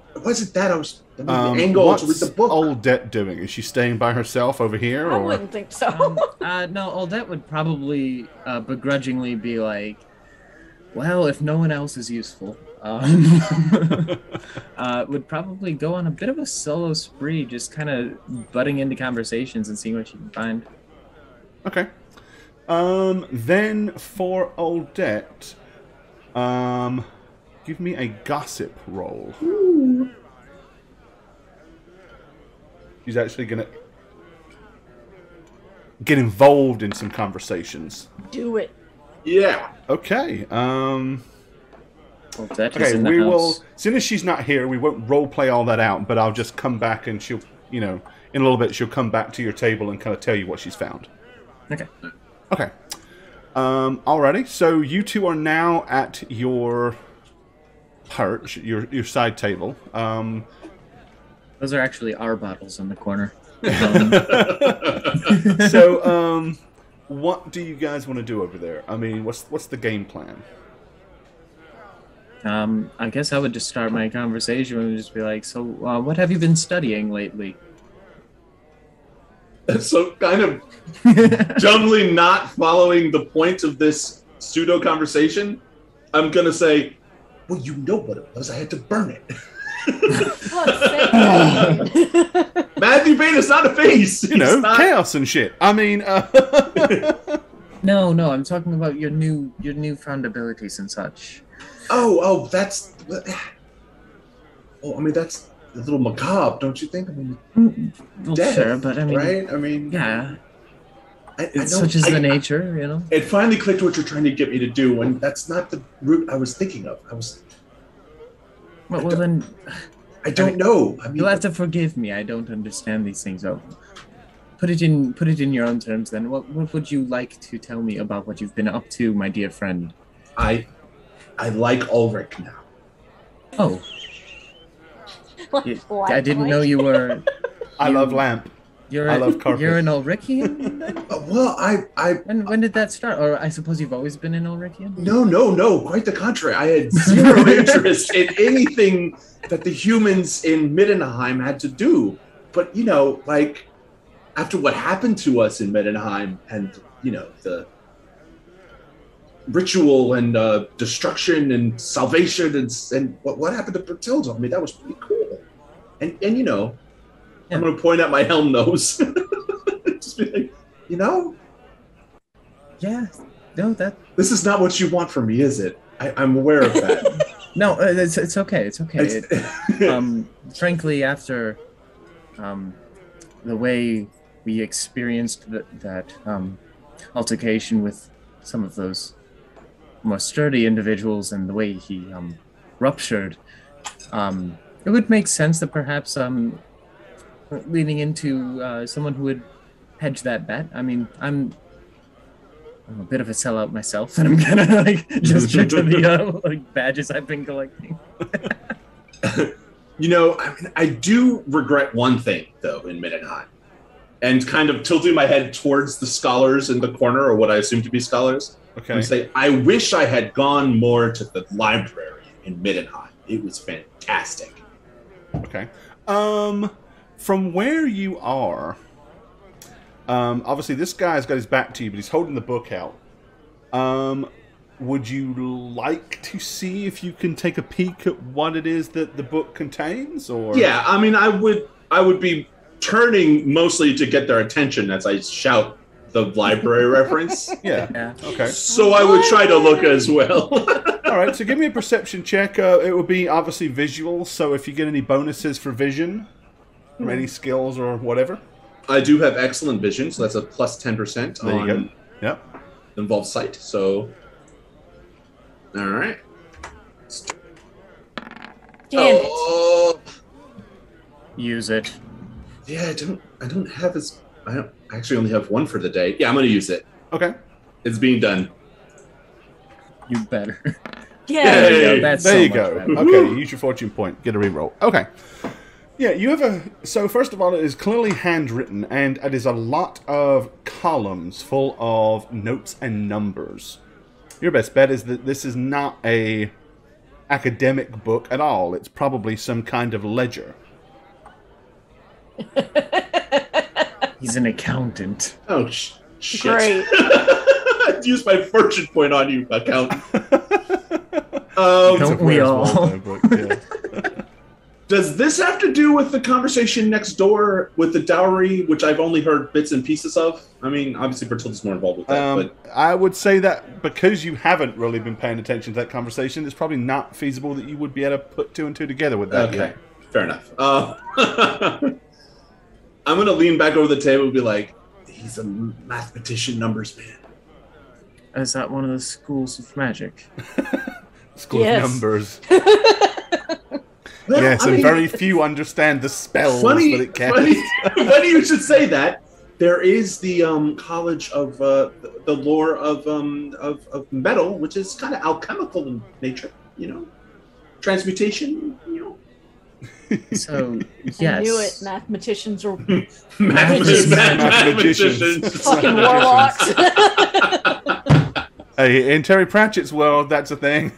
that. I was the angle to read the book. What's Aldette doing? Is she staying by herself over here? I wouldn't think so. No, Aldette would probably begrudgingly be like, well, if no one else is useful, would probably go on a bit of a solo spree, just kind of butting into conversations and seeing what she can find. Okay. Then for Aldette, give me a gossip roll. Ooh. She's actually gonna get involved in some conversations. Do it. Yeah. Okay. Okay, we will. As soon as she's not here, we won't role play all that out. But I'll just come back, and she'll, in a little bit, she'll come back to your table and kind of tell you what she's found. Okay. Okay. Alrighty. So you two are now at your perch, your side table. Those are actually our bottles in the corner. So, what do you guys want to do over there? I mean, what's the game plan? I guess I would just start my conversation and just be like, so what have you been studying lately? So kind of dumbly not following the point of this pseudo conversation, I'm going to say, well, you know what it was. I had to burn it. Matthew Bain is not a face. Chaos and shit. I mean, No, I'm talking about your newfound abilities and such. That's a little macabre, don't you think? I mean, death, sure, but I mean, right? I mean, yeah. Such is the nature, It finally clicked what you're trying to get me to do, and that's not the route I was thinking of. I don't know. I mean, you'll have to forgive me. I don't understand these things. Put it in your own terms. Then, what would you like to tell me about what you've been up to, my dear friend? I like Ulrich now. Oh, I didn't know you were. I love lamp. I love carpet. You're an Ulrichian? Well, When did that start? Or I suppose you've always been an Ulrichian? No. Quite the contrary. I had zero interest in anything that the humans in Middenheim had to do. But, like, after what happened to us in Middenheim and, the ritual and destruction and salvation and what happened to Bertilda, I mean, that was pretty cool. And I'm going to point at my helm nose. Just be like, Yeah. No, this is not what you want from me, is it? I'm aware of that. No, it's okay. It's okay. Frankly, after the way we experienced that altercation with some of those more sturdy individuals and the way he ruptured, it would make sense that perhaps leaning into someone who would hedge that bet. I mean, I'm a bit of a sellout myself, and I'm gonna gesture to the badges I've been collecting. I do regret one thing though in Middenheim, and kind of tilting my head towards the scholars in the corner, or what I assume to be scholars. Okay. And say, I wish I had gone more to the library in Middenheim. It was fantastic. Okay. From where you are, obviously this guy's got his back to you, but he's holding the book out. Would you like to see if you can take a peek at what it is that the book contains? Or yeah, I mean, I would be turning mostly to get their attention as I shout the library reference. Yeah. Okay. So I would try to look as well. All right. So give me a perception check. It would be obviously visual. So if you get any bonuses for vision, or any skills or whatever. I do have excellent vision, so that's a plus 10%. There you go. Yep. Involves sight. So, all right. Damn it. Use it. Yeah, I don't actually only have one for the day. Yeah, I'm going to use it. Okay. It's being done. You better. Yeah. That's there so you much go. better. Okay, use your fortune point. Get a reroll. Okay. Yeah, you have a... So, first of all, it is clearly handwritten, and it is a lot of columns full of notes and numbers. Your best bet is that this is not a academic book at all. It's probably some kind of ledger. He's an accountant. Oh, shit. Great. I'd use my fortune point on you, accountant. Don't we all? Book, yeah. Does this have to do with the conversation next door with the dowry, which I've only heard bits and pieces of? I mean, obviously Bertilda's more involved with that, but... I would say that because you haven't really been paying attention to that conversation, it's probably not feasible that you would be able to put two and two together with that. Okay, yet. fair enough. I'm going to lean back over the table and be like, he's a mathematician, numbers man. Is that one of the schools of magic? School of numbers. Well, Yes, I and mean, very few understand the spells that it casts. Funny you should say that. There is the College of the lore of metal, which is kind of alchemical in nature, you know, transmutation, you know. So yes, I knew it. Mathematicians are Mathematicians. fucking warlocks. Hey, in Terry Pratchett's world, that's a thing.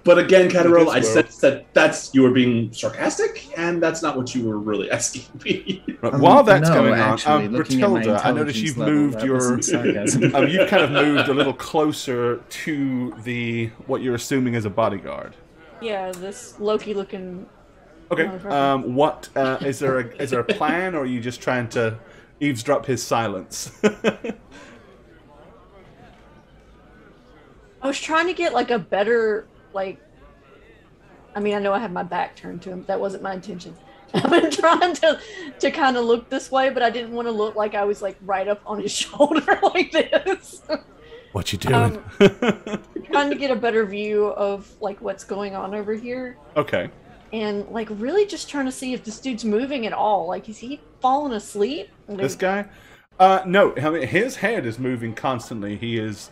But again, Catarol, I Well. said that you were being sarcastic, and that's not what you were really asking me. Right, while that's no, going actually, on, looking at my Bertilda, I noticed you've intelligence level, moved that your... wasn't sarcasm. You've kind of moved a little closer to the what you're assuming is a bodyguard. Yeah, this Loki-looking. Okay. Motherfucker. What is there a plan, or are you just trying to eavesdrop his silence? I was trying to get like a better like. I mean, I know I have my back turned to him. That wasn't my intention. I've been trying to kind of look this way, but I didn't want to look like I was like right up on his shoulder like this. What you doing? Trying to get a better view of like what's going on over here, Okay. and like really just trying to see if this dude's moving at all. Like, is he falling asleep? This guy? No. I mean, his head is moving constantly. He is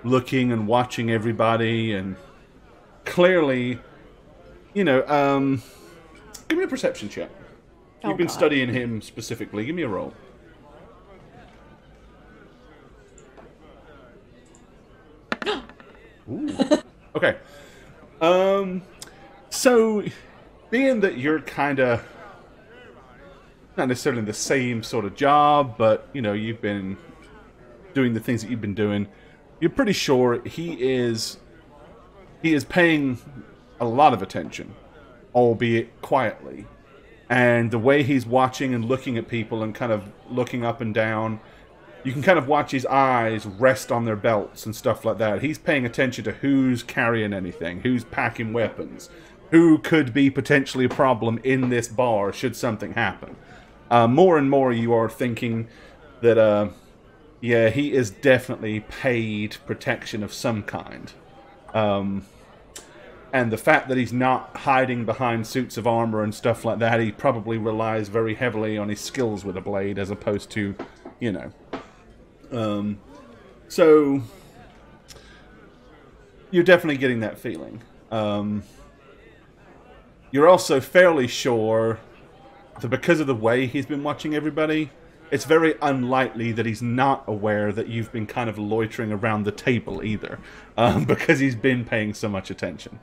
looking and watching everybody, and clearly, you know, give me a perception check. You've been studying him specifically. Give me a roll. Ooh. Okay. So, being that you're kind of not necessarily in the same sort of job, but, you know, you've been doing the things that you've been doing, you're pretty sure he is paying a lot of attention, albeit quietly. And the way he's watching and looking at people and kind of looking up and down, you can kind of watch his eyes rest on their belts and stuff like that. He's paying attention to who's carrying anything, who's packing weapons, who could be potentially a problem in this bar should something happen. More and more you are thinking that, yeah, he is definitely paid protection of some kind. And the fact that he's not hiding behind suits of armor and stuff like that, he probably relies very heavily on his skills with a blade as opposed to, you know. So, you're definitely getting that feeling. You're also fairly sure that because of the way he's been watching everybody, it's very unlikely that he's not aware that you've been kind of loitering around the table either, because he's been paying so much attention.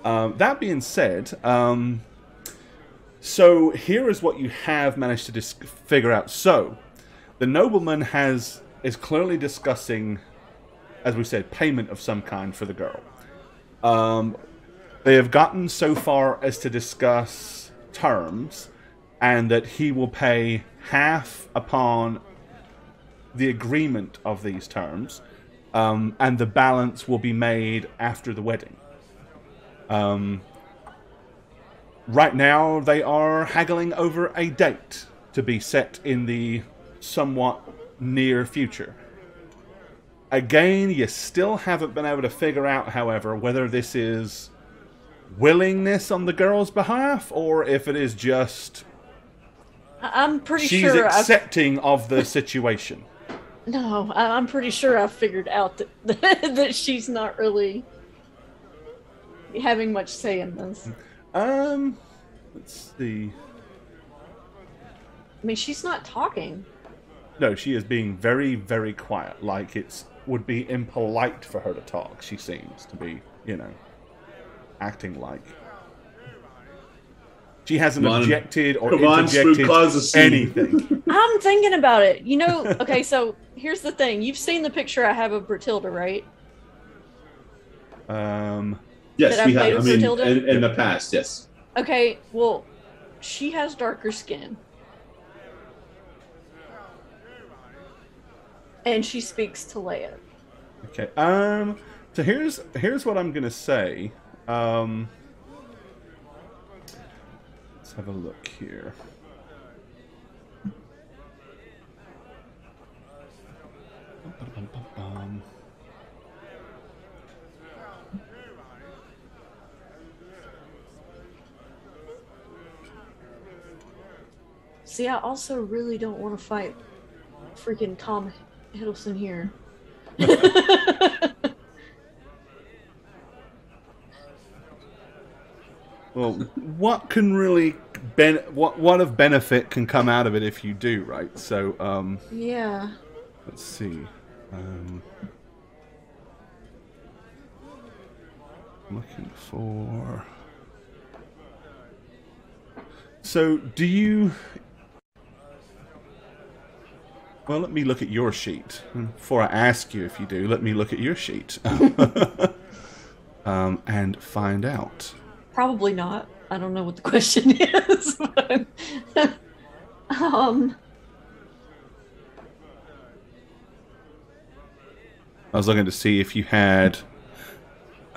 That being said, so here is what you have managed to figure out. So, the nobleman is clearly discussing, as we said, payment of some kind for the girl. They have gotten so far as to discuss terms, and that he will pay half upon the agreement of these terms, and the balance will be made after the wedding. Right now, they are haggling over a date to be set in the somewhat near future. Again, you still haven't been able to figure out, however, whether this is willingness on the girl's behalf, or if it is just I'm pretty she's sure accepting of the situation. No, I'm pretty sure I've figured out that that she's not really having much say in this. Let's see. I mean, she's not talking. No, she is being very, very quiet. Like it would be impolite for her to talk. She seems to be, acting like. She hasn't objected or interjected anything. I'm thinking about it. Okay, so here's the thing. You've seen the picture I have of Bertilda, right? Yes, we have. I mean, in the past, yes. Okay, well, she has darker skin. And she speaks to Leia. Okay. So here's what I'm gonna say. Let's have a look here. See, I also really don't want to fight freaking Tom Hiddleston here. Well, what can really what of benefit can come out of it if you do, right? So, yeah. Let's see. Looking for. So, do you? Well, let me look at your sheet. Before I ask you if you do, let me look at your sheet. And find out. Probably not. I don't know what the question is. But, I was looking to see if you had...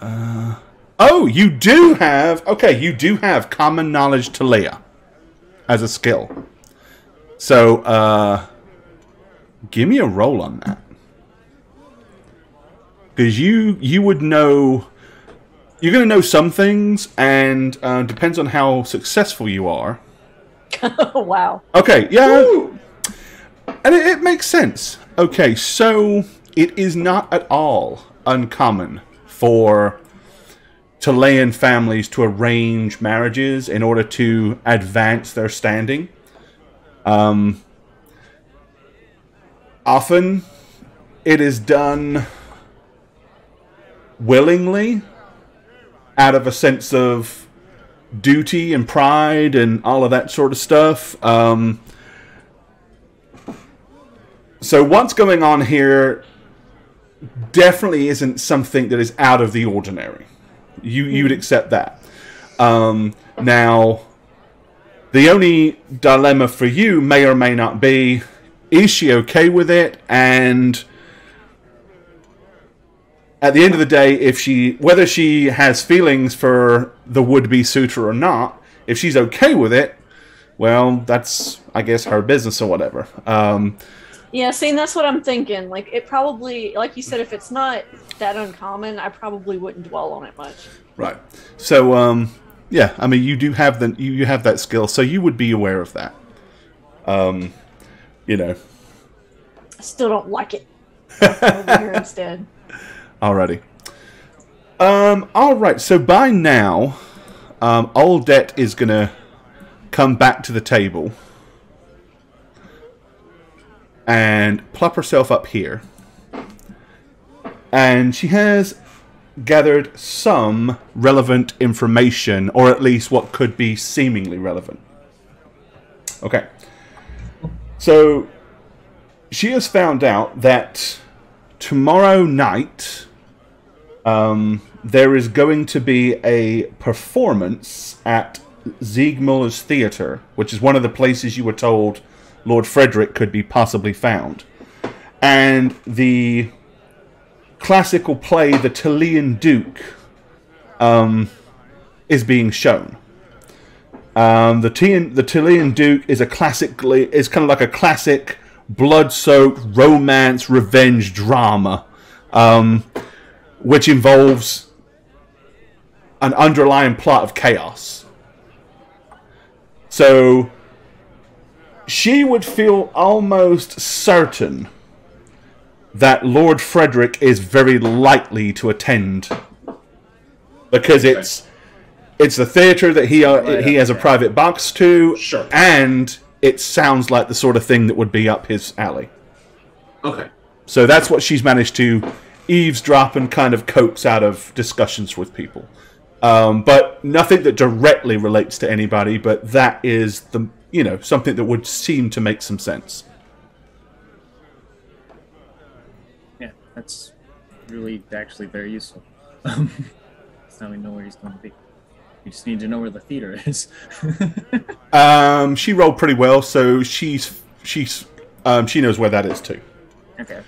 Oh, you do have... Okay, you do have Common Knowledge to Leia as a skill. So, give me a roll on that. Because you would know... You're going to know some things, and depends on how successful you are. Wow. Okay, yeah. Woo! And it makes sense. Okay, so it is not at all uncommon for Chilean families to arrange marriages in order to advance their standing. Often it is done willingly, out of a sense of duty and pride and all of that sort of stuff. So what's going on here definitely isn't something that is out of the ordinary. You'd accept that. Now, the only dilemma for you may or may not be, is she okay with it? And at the end of the day, whether she has feelings for the would-be suitor or not, if she's okay with it, well, that's, I guess, her business or whatever. Yeah, see, and that's what I'm thinking. Like, it probably, like you said, if it's not that uncommon, I probably wouldn't dwell on it much. Right. So, yeah, I mean, you do have you have that skill, so you would be aware of that. I still don't like it. Over here instead. Alrighty. Alright, so by now, Altdorf is going to come back to the table and plop herself up here. And she has gathered some relevant information, or at least what could be seemingly relevant. Okay. So, she has found out that tomorrow night, there is going to be a performance at Ziegmuller's Theatre, which is one of the places you were told Lord Frederick could be possibly found. And the classical play, The Chilean Duke, is being shown. The Chilean Duke is kind of like a classic blood-soaked romance revenge drama, which involves an underlying plot of chaos. So she would feel almost certain that Lord Frederick is very likely to attend. Because it's a theatre that he has a private box to, Sure. and it sounds like the sort of thing that would be up his alley. Okay. So that's what she's managed to eavesdrop and kind of coax out of discussions with people. But nothing that directly relates to anybody, but that is something that would seem to make some sense. Yeah, that's really actually very useful. Now we know where he's going to be. We just need to know where the theater is. She rolled pretty well, so she knows where that is too. Okay.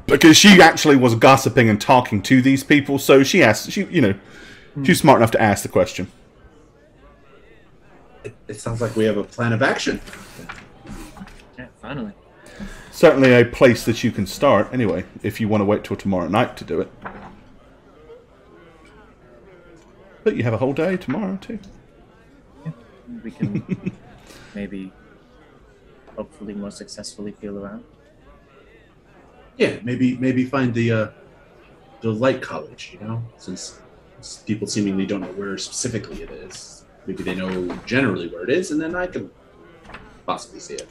Because she actually was gossiping and talking to these people, so she asked. She's smart enough to ask the question. It sounds like we have a plan of action. Yeah, finally. Certainly a place that you can start, anyway, if you want to wait till tomorrow night to do it. But you have a whole day tomorrow, too. Yeah, we can maybe, hopefully, more successfully feel around. Yeah, maybe find the light college. Since people seemingly don't know where specifically it is. Maybe they know generally where it is, and then I can possibly see it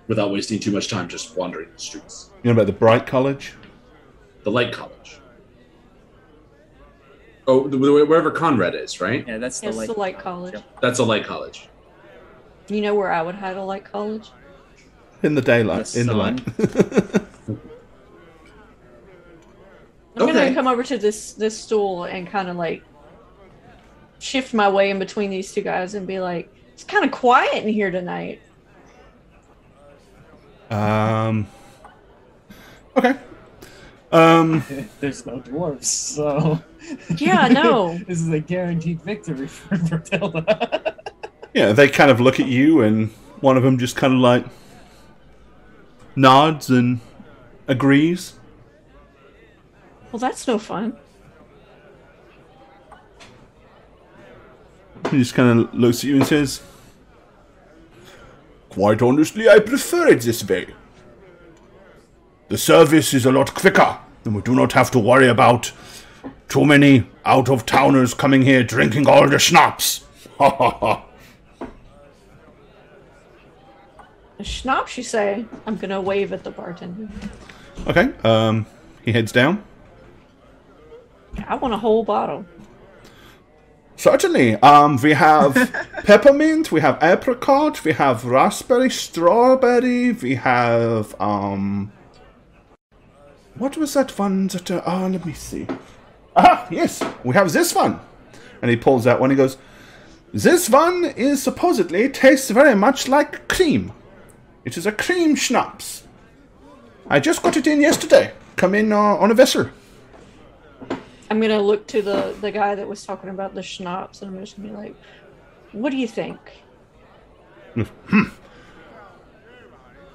without wasting too much time just wandering the streets. You know about the Bright College? The light college. Oh, wherever Conrad is, right? Yeah, that's the light college. That's a light college. You know where I would hide a light college? In the daylight. In the light. I'm gonna come over to this stool and kind of like shift my way in between these two guys and be like, it's kind of quiet in here tonight. Okay. There's no dwarves, so yeah, I know. This is a guaranteed victory for Bertilda. Yeah, they kind of look at you, and one of them just kind of like nods and agrees. Well, that's no fun. He just kind of looks at you and says, "Quite honestly, I prefer it this way. The service is a lot quicker, and we do not have to worry about too many out-of-towners coming here drinking all the schnapps." Ha ha ha. A schnapps, you say? I'm gonna wave at the bartender. Okay, he heads down. I want a whole bottle. Certainly. We have peppermint, we have apricot, we have raspberry, strawberry, we have, what was that one that, let me see. Ah, yes, we have this one. And he pulls out one, he goes, "This one is supposedly tastes very much like cream. It is a cream schnapps. I just got it in yesterday. Come in on a vessel." I'm gonna look to the guy that was talking about the schnapps, and I'm just gonna be like, "What do you think?" Do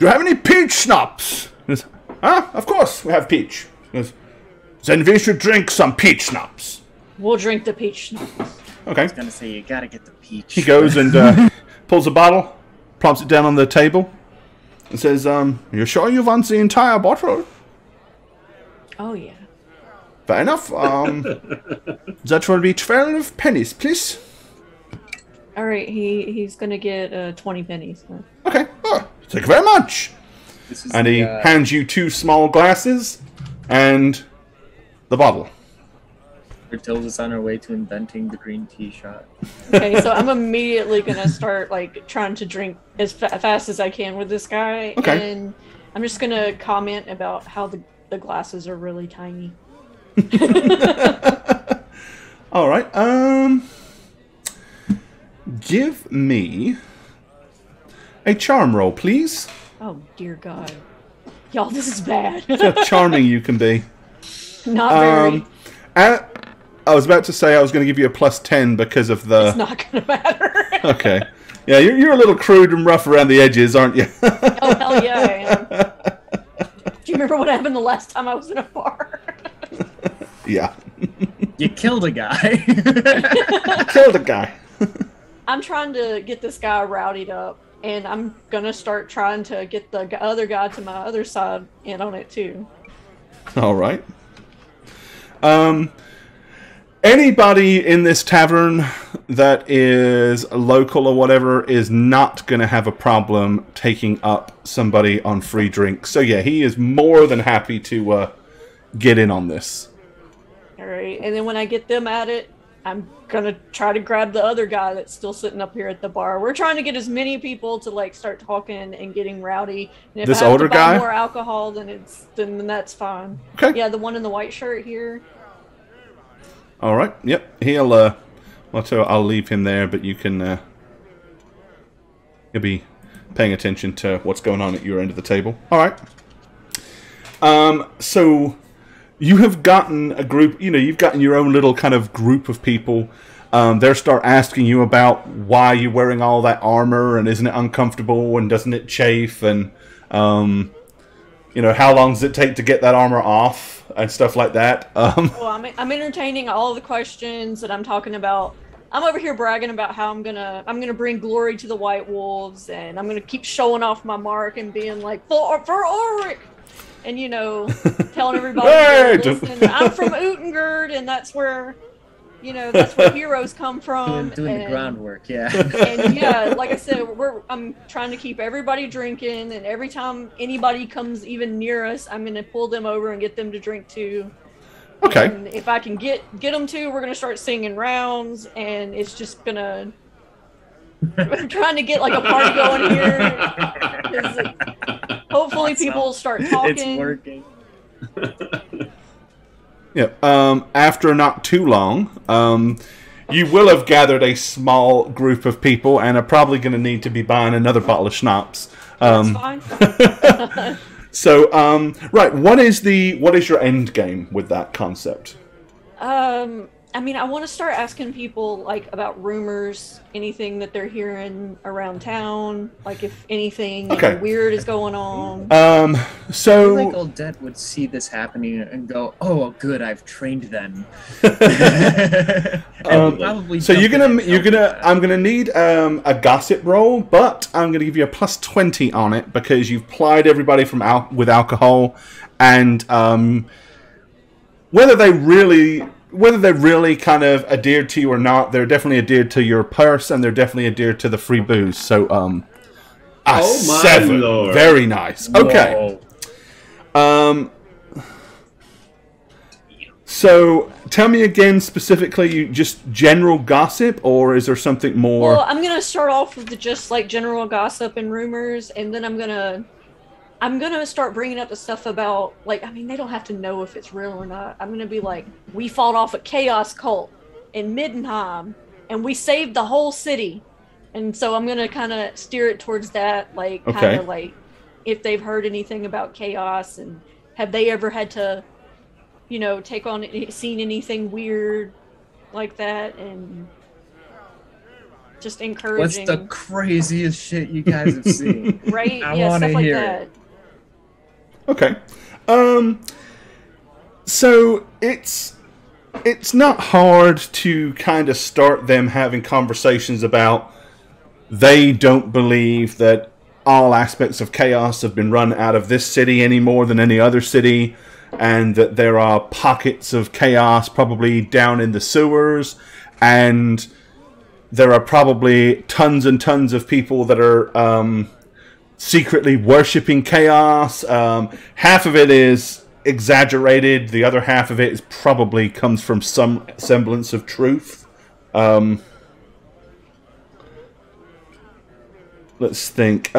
you have any peach schnapps? He goes, of course we have peach. He goes, "Then we should drink some peach schnapps." We'll drink the peach schnapps. Okay. I was gonna say, you gotta get the peach. He goes and pulls a bottle, plops it down on the table, and says, "You sure you want the entire bottle?" Oh, yeah. Fair enough. That will be 12 pennies, please. All right, he's gonna get 20 pennies. Then. Okay. Oh, thank you very much. And he hands you 2 small glasses and the bottle. Bertilda's on her way to inventing the green tea shot. Okay, so I'm immediately gonna start like trying to drink as fast as I can with this guy, okay. And I'm just gonna comment about how the glasses are really tiny. All right. Give me a charm roll, please. Oh dear God, y'all, this is bad. See how charming you can be. Not very. I was about to say I was going to give you a +10 because of the. It's not going to matter. Okay. Yeah, you're a little crude and rough around the edges, aren't you? Oh hell yeah, I am. Do you remember what happened the last time I was in a bar? Yeah. You killed a guy. Killed a guy. I'm trying to get this guy rowdied up and I'm gonna start trying to get the other guy to my other side in on it too. All right. Anybody in this tavern that is local or whatever is not going to have a problem taking up somebody on free drinks. So yeah, he is more than happy to get in on this. All right, and then when I get them at it, I'm gonna try to grab the other guy that's still sitting up here at the bar. We're trying to get as many people to like start talking and getting rowdy. And if This I have older to buy guy? more alcohol, then that's fine. Okay. Yeah, the one in the white shirt here. All right. Yep. He'll. I'll leave him there, but you can. He'll be paying attention to what's going on at your end of the table. All right. So you have gotten a group. You've gotten your own little kind of group of people. They'll start asking you about why you're wearing all that armor and isn't it uncomfortable and doesn't it chafe and how long does it take to get that armor off and stuff like that. Well, I'm entertaining all the questions, and I'm talking about. I'm over here bragging about how I'm gonna bring glory to the White Wolves, and I'm gonna keep showing off my mark and being like for Ulrich, and telling everybody, Hey! Listen, I'm from Utengard, and that's where heroes come from. Doing the groundwork, yeah. And yeah, like I said, I'm trying to keep everybody drinking, and every time anybody comes even near us, I'm gonna pull them over and get them to drink too. Okay. And if I can get them to, we're gonna start singing rounds, and it's just gonna. I'm trying to get like a party going here, 'cause hopefully people will start talking. It's working. Yep. After not too long, you will have gathered a small group of people and are probably going to need to be buying another bottle of schnapps. That's fine. So, right, what is your end game with that concept? I mean, I want to start asking people like about rumors, anything that they're hearing around town, like if anything weird is going on. So I feel like Aldette would see this happening and go, "Oh, good, I've trained them." So I'm gonna need a gossip roll, but I'm gonna give you a plus 20 on it because you've plied everybody with alcohol, and whether they really kind of adhered to you or not, they're definitely adhered to your purse, and they're definitely adhered to the free booze. So, my 7. Lord. Very nice. Okay. Whoa. So, tell me again specifically, just general gossip, or is there something more? Well, I'm gonna start off with just like general gossip and rumors, and then I'm gonna start bringing up the stuff about, like, I mean, they don't have to know if it's real or not. I'm going to be like, we fought off a chaos cult in Middenheim, and we saved the whole city. And so I'm going to kind of steer it towards that, like, kind of like, if they've heard anything about chaos, and have they ever had to, seen anything weird like that, and just encouraging. What's the craziest shit you guys have seen? Right? I yeah, want to stuff like hear that. it. Okay. So it's not hard to kind of start them having conversations about they don't believe that all aspects of chaos have been run out of this city any more than any other city, and that there are pockets of chaos probably down in the sewers, and there are probably tons and tons of people that are secretly worshipping chaos. Half of it is exaggerated. The other half of it is probably comes from some semblance of truth. Let's think.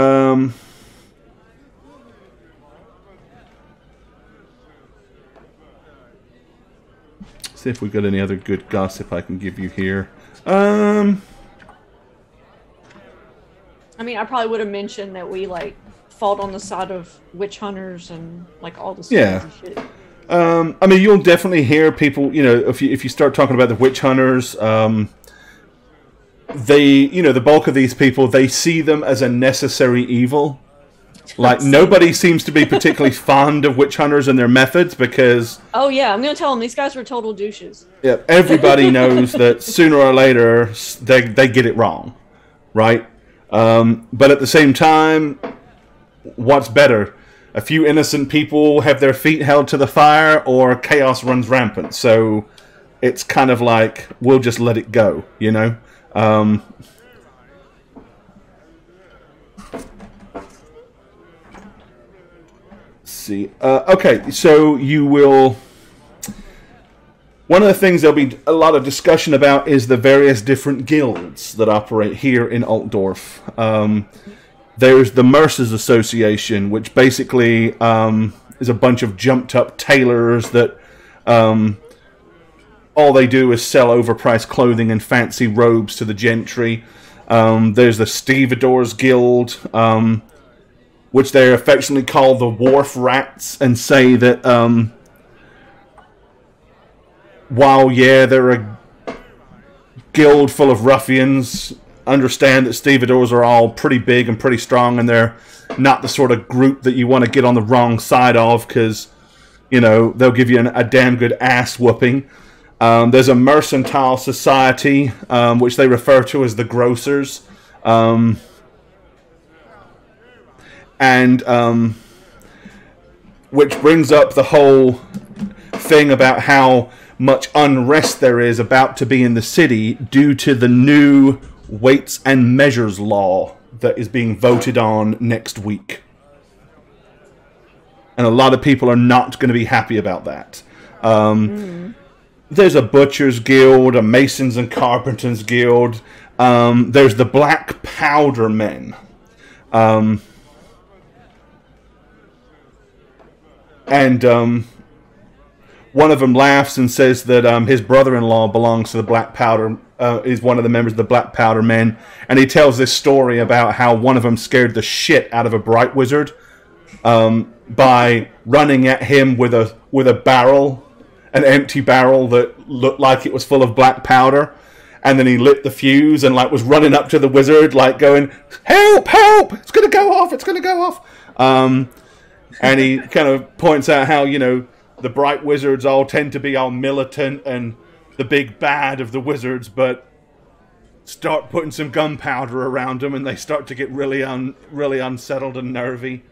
See if we got any other good gossip I can give you here. I mean, I probably would have mentioned that we like fought on the side of witch hunters and like all this crazy shit. I mean, you'll definitely hear people. If you start talking about the witch hunters, the bulk of these people, they see them as a necessary evil. Like nobody seems to be particularly fond of witch hunters and their methods because. Oh yeah, I'm gonna tell them these guys were total douches. Yeah, everybody knows that sooner or later they get it wrong, right? But at the same time, what's better? A few innocent people have their feet held to the fire, or chaos runs rampant. So it's kind of like, we'll just let it go, you know? See. Okay, so you will... One of the things there'll be a lot of discussion about is the various different guilds that operate here in Altdorf. There's the Mercers Association, which basically is a bunch of jumped-up tailors that all they do is sell overpriced clothing and fancy robes to the gentry. There's the Stevedores Guild, which they affectionately call the Wharf Rats, and say that while, yeah, they're a guild full of ruffians, understand that stevedores are all pretty big and pretty strong, and they're not the sort of group that you want to get on the wrong side of, because, you know, they'll give you a damn good ass whooping. There's a mercantile society, which they refer to as the Grocers. Which brings up the whole thing about how much unrest there is about to be in the city due to the new weights and measures law that is being voted on next week. And a lot of people are not going to be happy about that. There's a Butchers Guild, a Masons and Carpenters Guild. There's the Black Powder Men. One of them laughs and says that his brother-in-law belongs to the Black Powder, is one of the members of the Black Powder Men, and he tells this story about how one of them scared the shit out of a Bright Wizard by running at him with a barrel, an empty barrel that looked like it was full of black powder, and then he lit the fuse and like was running up to the wizard like going, "Help! Help! It's gonna go off! It's gonna go off!" And he kind of points out how, you know, the Bright Wizards all tend to be all militant and the big bad of the wizards, but start putting some gunpowder around them and they start to get really unsettled and nervy.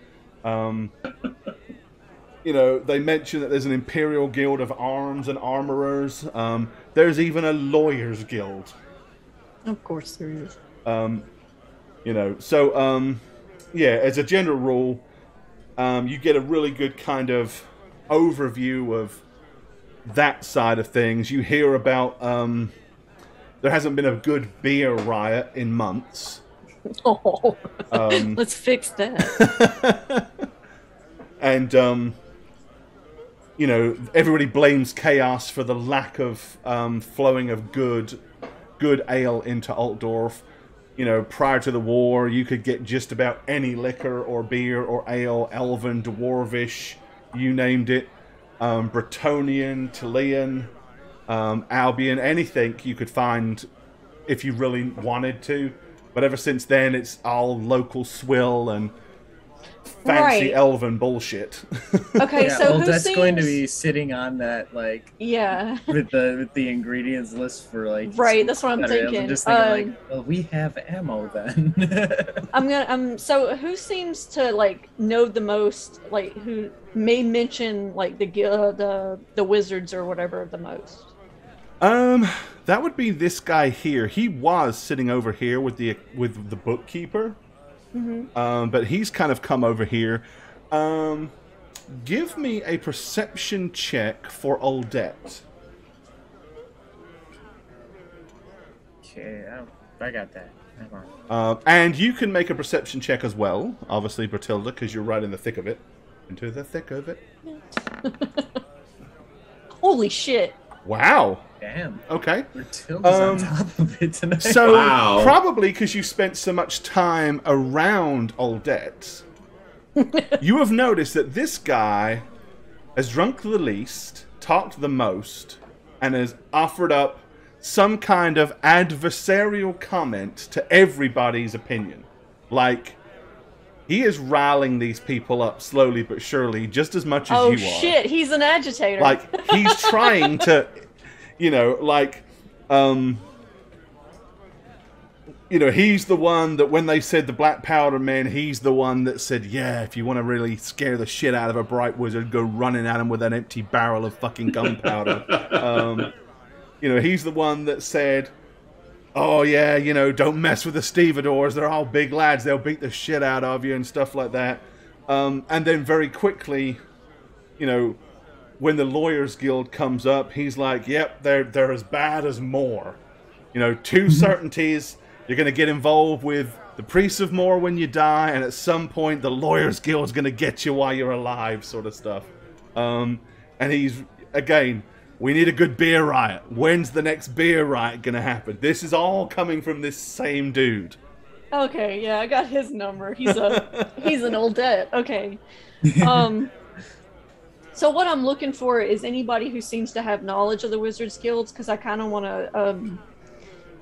You know, they mention that there's an Imperial Guild of Arms and Armorers. There's even a Lawyers Guild. Of course there is. You know, so, yeah, as a general rule, you get a really good kind of overview of that side of things. You hear about there hasn't been a good beer riot in months. Oh, let's fix that. And you know, everybody blames chaos for the lack of flowing of good ale into Altdorf. You know, prior to the war, you could get just about any liquor or beer or ale, elven, dwarvish, you named it, Bretonnian, Chilean, Albion, anything you could find if you really wanted to. But ever since then, it's all local swill and fancy elven bullshit. Okay, yeah, so well, who that's seems... going to be sitting on that, like, yeah, with the ingredients list for like, right. That's what I'm thinking. I'm just thinking like, well, we have ammo then. So who seems to like know the most, like who may mention like the wizards or whatever the most? That would be this guy here. He was sitting over here with the bookkeeper. Mm-hmm. But he's kind of come over here. Give me a perception check for Aldette. Okay, I got that. And you can make a perception check as well, obviously, Bertilda, because you're right in the thick of it. Into the thick of it. Holy shit. Wow. Damn. Okay. Bertilda's on top of it tonight. So, wow. Probably because you spent so much time around Aldette, you have noticed that this guy has drunk the least, talked the most, and has offered up some kind of adversarial comment to everybody's opinion. Like, he is riling these people up slowly but surely, just as much as you are. Oh shit, he's an agitator. Like, he's trying to, you know, like, you know, he's the one that when they said the black powder man, he's the one that said, yeah, if you want to really scare the shit out of a bright wizard, go running at him with an empty barrel of fucking gunpowder. You know, he's the one that said, oh yeah, you know, don't mess with the stevedores, they're all big lads, they'll beat the shit out of you and stuff like that. And then very quickly, you know, when the Lawyers Guild comes up, he's like, yep, they're as bad as Moore. You know, two certainties. You're going to get involved with the Priests of Moore when you die, and at some point the Lawyers Guild's going to get you while you're alive, sort of stuff. And he's, again, we need a good beer riot. When's the next beer riot going to happen? This is all coming from this same dude. Okay, yeah, I got his number. He's an old debt. Okay. So what I'm looking for is anybody who seems to have knowledge of the Wizards Guilds, because I kind of want to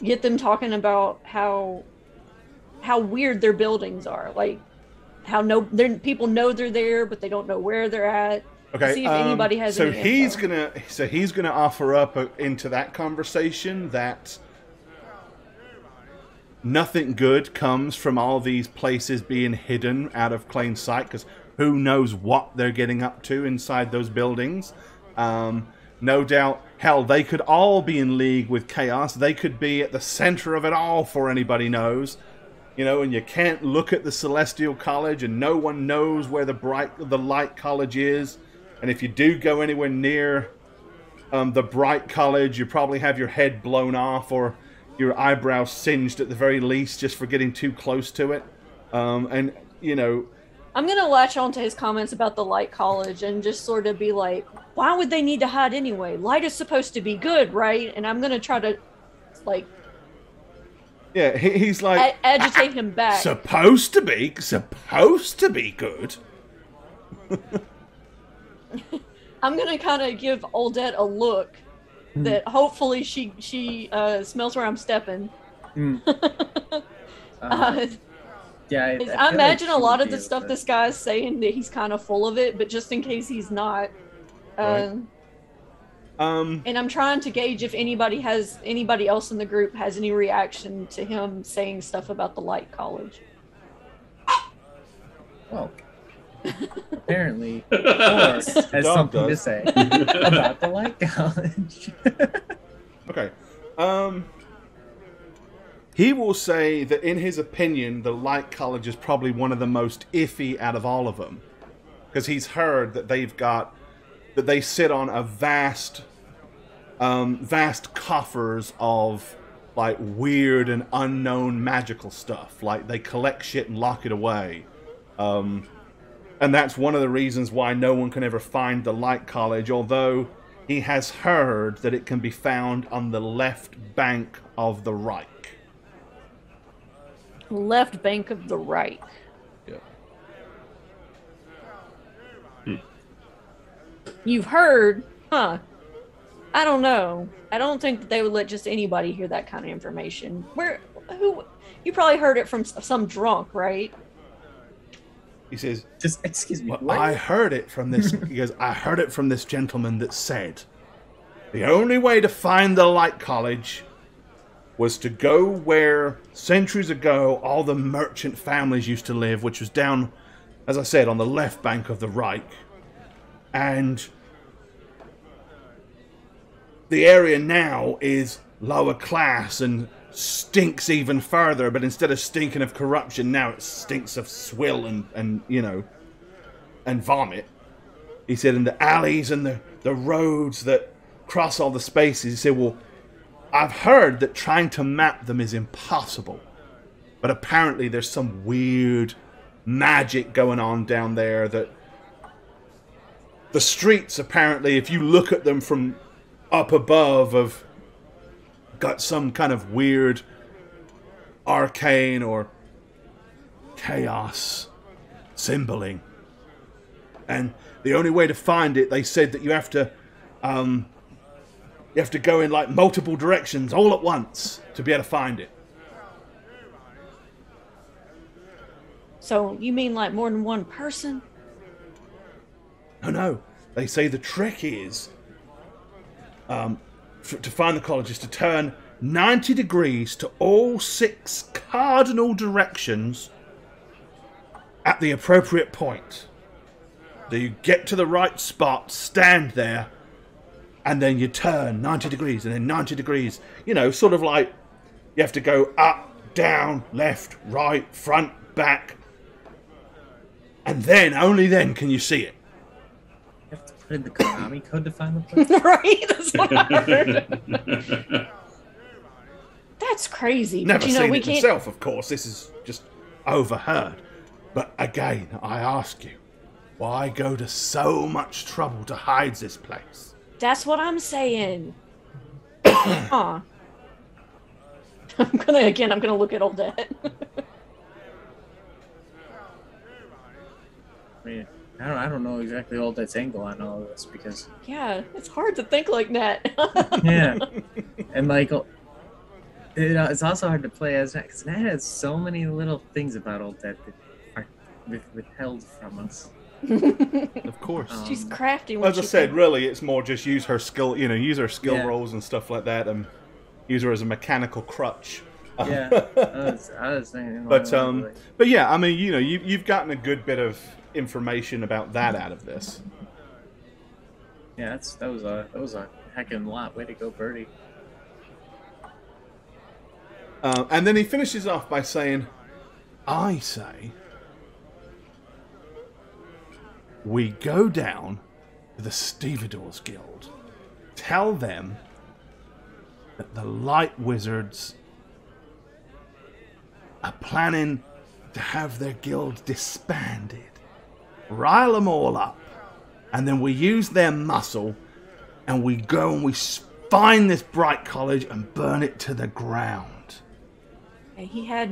get them talking about how weird their buildings are, like how people know they're there, but they don't know where they're at. Okay. See if anybody has. So any he's info. gonna offer up into that conversation that nothing good comes from all these places being hidden out of plain sight, because who knows what they're getting up to inside those buildings. No doubt, hell, they could all be in league with chaos. They could be at the center of it all for anybody knows. You know, and you can't look at the Celestial College, and no one knows where the Light College is. And if you do go anywhere near the Bright College, you probably have your head blown off or your eyebrows singed at the very least just for getting too close to it. And, you know... I'm going to latch on to his comments about the Light College and just sort of be like, why would they need to hide anyway? Light is supposed to be good, right? And I'm going to try to, like... Yeah, he's like... agitate him back. Supposed to be good. I'm going to kind of give Oldette a look that hopefully she smells where I'm stepping. Yeah, I imagine a lot of the stuff this guy's saying that he's kind of full of it, but just in case he's not. Right. And I'm trying to gauge if anybody else in the group has any reaction to him saying stuff about the Light College. Well, apparently, Forrest has something to say about the Light College. Okay. He will say that in his opinion, the Light College is probably one of the most iffy out of all of them. Because he's heard that they sit on a vast coffers of like weird and unknown magical stuff. Like they collect shit and lock it away. And that's one of the reasons why no one can ever find the Light College, although he has heard that it can be found on the left bank of the Reich. Left bank of the Reich. Yeah. You've heard, huh? I don't know. I don't think that they would let just anybody hear that kind of information. You probably heard it from some drunk, right? He says, "Just excuse me." Well, I heard it from this. He goes, I heard it from this gentleman that said the only way to find the Light College was to go where centuries ago all the merchant families used to live, which was down, as I said, on the left bank of the Reich. And the area now is lower class and stinks even further, but instead of stinking of corruption, now it stinks of swill and you know, and vomit. He said, in the alleys and the roads that cross all the spaces, he said, well, I've heard that trying to map them is impossible, but apparently there's some weird magic going on down there that the streets, apparently, if you look at them from up above, have got some kind of weird arcane or chaos symboling. And the only way to find it, they said that you have to go in like multiple directions all at once to be able to find it. So you mean like more than one person? No. They say the trick is to find the college is to turn 90 degrees to all 6 cardinal directions at the appropriate point. So you get to the right spot, stand there, and then you turn 90 degrees and then 90 degrees. You know, sort of like you have to go up, down, left, right, front, back. And then, only then can you see it. You have to put in the Konami code to find the place. Right? That's what I heard. That's crazy. Never but, you know, seen we it can't... myself, of course. This is just overheard. But again, I ask you, why go to so much trouble to hide this place? That's what I'm saying. Aw. I'm gonna look at Odette. I mean, I don't know exactly all that's angle on all of this because Yeah, it's hard to think like that. yeah, and like it's also hard to play as Nat because Nat has so many little things about Odette that are withheld from us. Of course. She's crafty. When As I said, really, it's more just use her skill, use her skill rolls and stuff like that, and use her as a mechanical crutch. Yeah, I was thinking. But yeah, I mean, you've gotten a good bit of information about that out of this. Yeah, that was a heckin' lot. Way to go, Birdie. And then he finishes off by saying, I say we go down to the Stevedores Guild. Tell them that the Light Wizards are planning to have their guild disbanded. Rile them all up. And then we use their muscle and we go and we find this bright college and burn it to the ground.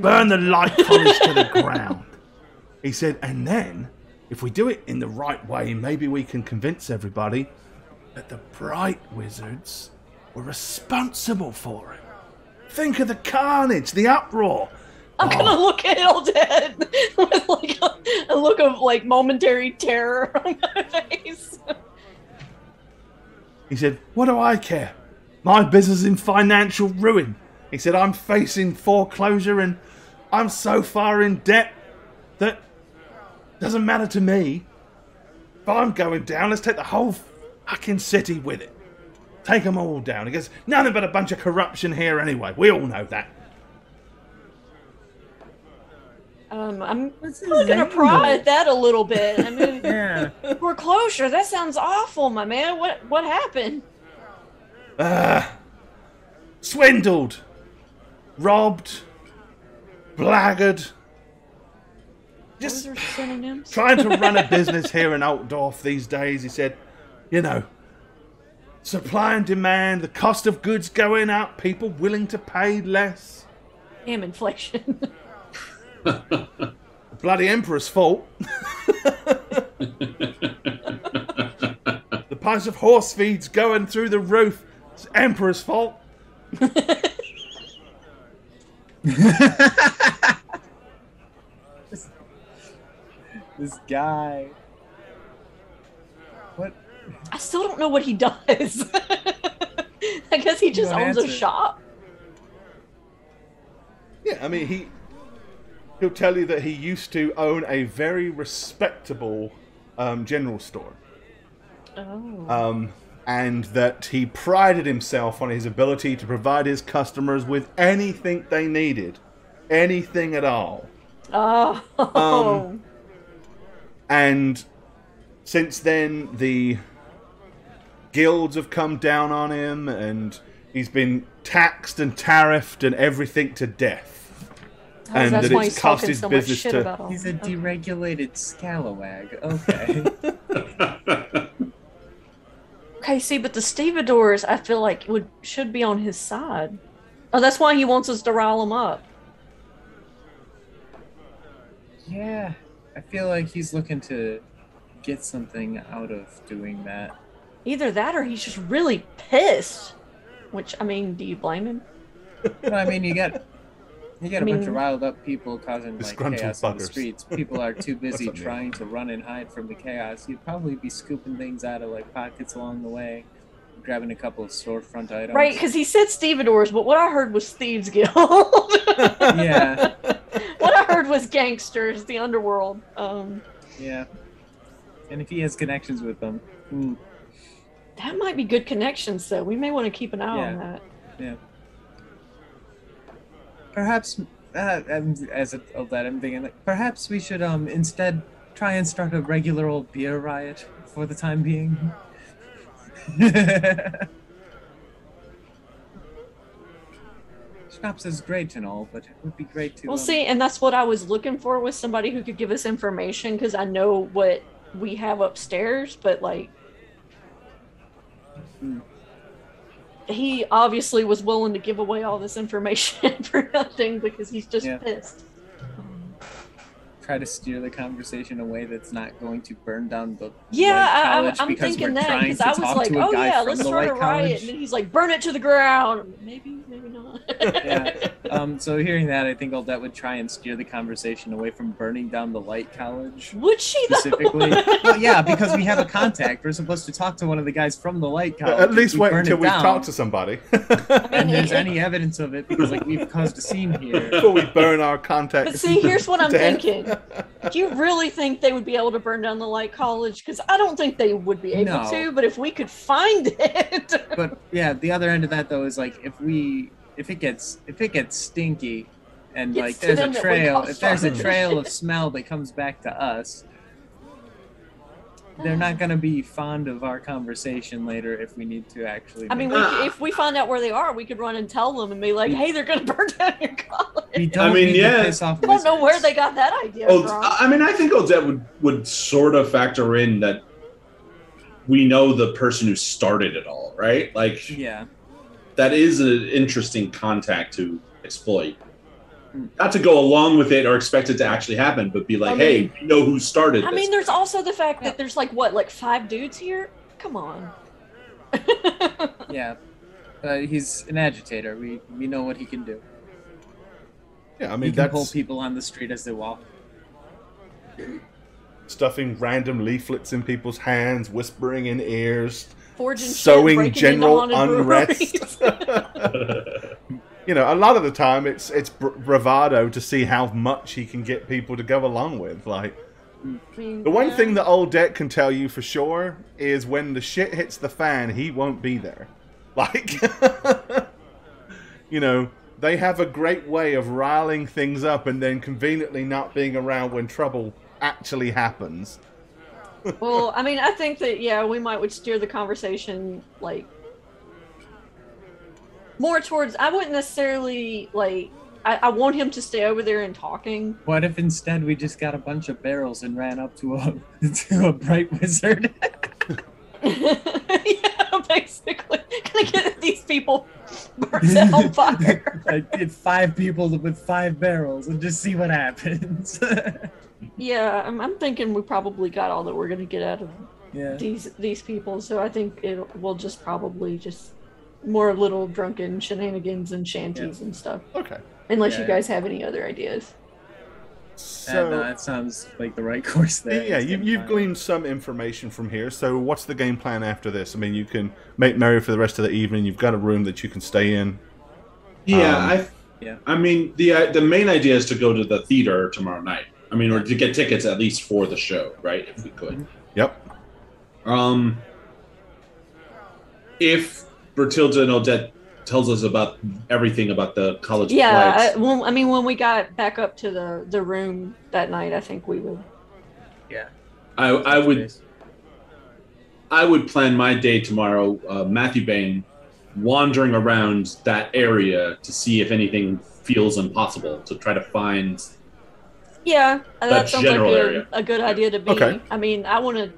Burn the Light College to the ground. He said, and then, if we do it in the right way, maybe we can convince everybody that the Bright Wizards were responsible for it. Think of the carnage, the uproar. I'm gonna look at Odette with like a look of like momentary terror on my face. He said, what do I care? My business is in financial ruin. He said, I'm facing foreclosure and I'm so far in debt that doesn't matter to me. If I'm going down, let's take the whole fucking city with it. Take them all down. He goes, nothing but a bunch of corruption here anyway. We all know that. I'm gonna pry at that a little bit. I mean, Yeah. foreclosure, that sounds awful, my man. What happened? Swindled. Robbed. Blackguard. Just Those are synonyms. trying to run a business here in Altdorf these days. He said, supply and demand, the cost of goods going up, people willing to pay less. Damn inflation. The bloody Emperor's fault. The price of horse feed's going through the roof. It's Emperor's fault. This guy. What? I still don't know what he does. I guess he just owns a shop. Yeah, I mean, he'll tell you that he used to own a very respectable general store. Oh. And that he prided himself on his ability to provide his customers with anything they needed. Anything at all. Oh. And since then, the guilds have come down on him, and he's been taxed and tariffed and everything to death. And that's that why it's he's cost talking his so much business shit to... about all. He's a deregulated scalawag. Okay. Okay, see, but the stevedores, I feel like should be on his side. Oh, that's why he wants us to rile him up. Yeah. I feel like he's looking to get something out of doing that. Either that or he's just really pissed. Which, I mean, do you blame him? No, I mean, you get a bunch of riled up people causing like chaos on the buggers. streets. People are too busy That's what I mean. trying to run and hide from the chaos. You'd probably be scooping things out of like pockets along the way, grabbing a couple of storefront items. Right, because he said stevedores, but what I heard was Thieves Guild. Yeah. What I heard was gangsters, the underworld. Yeah. And if he has connections with them. That might be good connections, though. We may want to keep an eye on that. Yeah. Perhaps, as of that, I'm thinking, like, perhaps we should instead try and start a regular old beer riot for the time being. Schnapps is great and all, but it would be great to... Well, see, and that's what I was looking for, was somebody who could give us information, because I know what we have upstairs, but, like, he obviously was willing to give away all this information for nothing, because he's just pissed. Try to steer the conversation away that's not going to burn down the I'm thinking that, because I was like, oh yeah, let's start a riot, and then he's like, burn it to the ground. Maybe not. Yeah. So hearing that, I think Aldette would try and steer the conversation away from burning down the Light College. Would she specifically? Well, yeah, because we have a contact. We're supposed to talk to one of the guys from the Light College. At least wait until we talk to somebody. And there's any evidence of it, because like we've caused a scene here. Before we burn our contact. But see, here's what I'm thinking. Do you really think they would be able to burn down the Light College? Because I don't think they would be able to, but if we could find it. But yeah, the other end of that though is like if it gets stinky and like there's a trail of smell that comes back to us, they're not going to be fond of our conversation later if we need to actually. I mean, if we find out where they are, we could run and tell them and be like, "Hey, they're going to burn down your college." We don't I don't know where they got that idea from. I mean, I think Odette would sort of factor in that we know the person who started it all, right? Like, that is an interesting contact to exploit. Not to go along with it or expect it to actually happen, but be like, hey, we know who started this. I mean, there's also the fact that there's like 5 dudes here? Come on. Yeah. He's an agitator. We know what he can do. Yeah, I mean, he can pull people on the street as they walk. Stuffing random leaflets in people's hands, whispering in ears, forging sowing general unrest. You know, a lot of the time it's bravado to see how much he can get people to go along with. Like, the one thing that old Deck can tell you for sure is when the shit hits the fan, he won't be there. Like, you know, they have a great way of riling things up and then conveniently not being around when trouble actually happens. Well, I mean, I think that, we would steer the conversation, like, more towards, I wouldn't necessarily, like, I want him to stay over there and talking. What if instead we just got a bunch of barrels and ran up to a bright wizard? Yeah, basically. Gonna get these people burnt on fire. I did 5 people with 5 barrels and just see what happens. Yeah, I'm thinking we probably got all that we're gonna get out of these people, so I think we'll just probably just more little drunken shenanigans and shanties and stuff. Okay. Unless you guys have any other ideas. So that sounds like the right course there. Yeah, you've gleaned some information from here. So what's the game plan after this? I mean, you can make merry for the rest of the evening. You've got a room that you can stay in. Yeah, I mean, the main idea is to go to the theater tomorrow night. I mean, or to get tickets at least for the show, right? If we could. Yep. If Bertilda and Odette tells us about everything about the college flights. When we got back up to the room that night, I think we would. Yeah. I would plan my day tomorrow, Matthew Bain, wandering around that area to see if anything feels impossible, to try to find that sounds like a good idea to be. Okay. I mean, I want to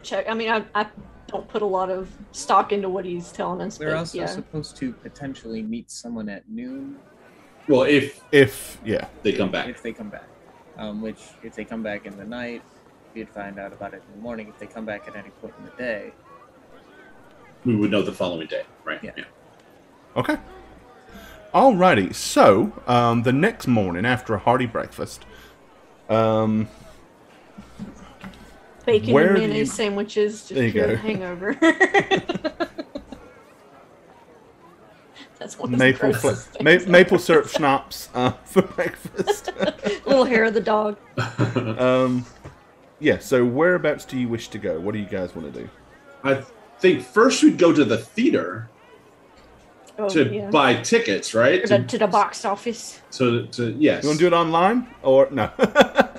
check. I mean, I don't put a lot of stock into what he's telling us. We're also supposed to potentially meet someone at noon. Well, if they come back. If they come back. Which, if they come back in the night, we'd find out about it in the morning. If they come back at any point in the day, we would know the following day, right? Yeah. Okay. Alrighty. So, the next morning after a hearty breakfast, bacon and mayonnaise sandwiches to cure the hangover. That's one of the grossest things. Maple syrup schnapps for breakfast. Little hair of the dog. Yeah, so whereabouts do you wish to go? What do you guys want to do? I think first we'd go to the theater to buy tickets, right? To the box office. To yes. You want to do it online or no?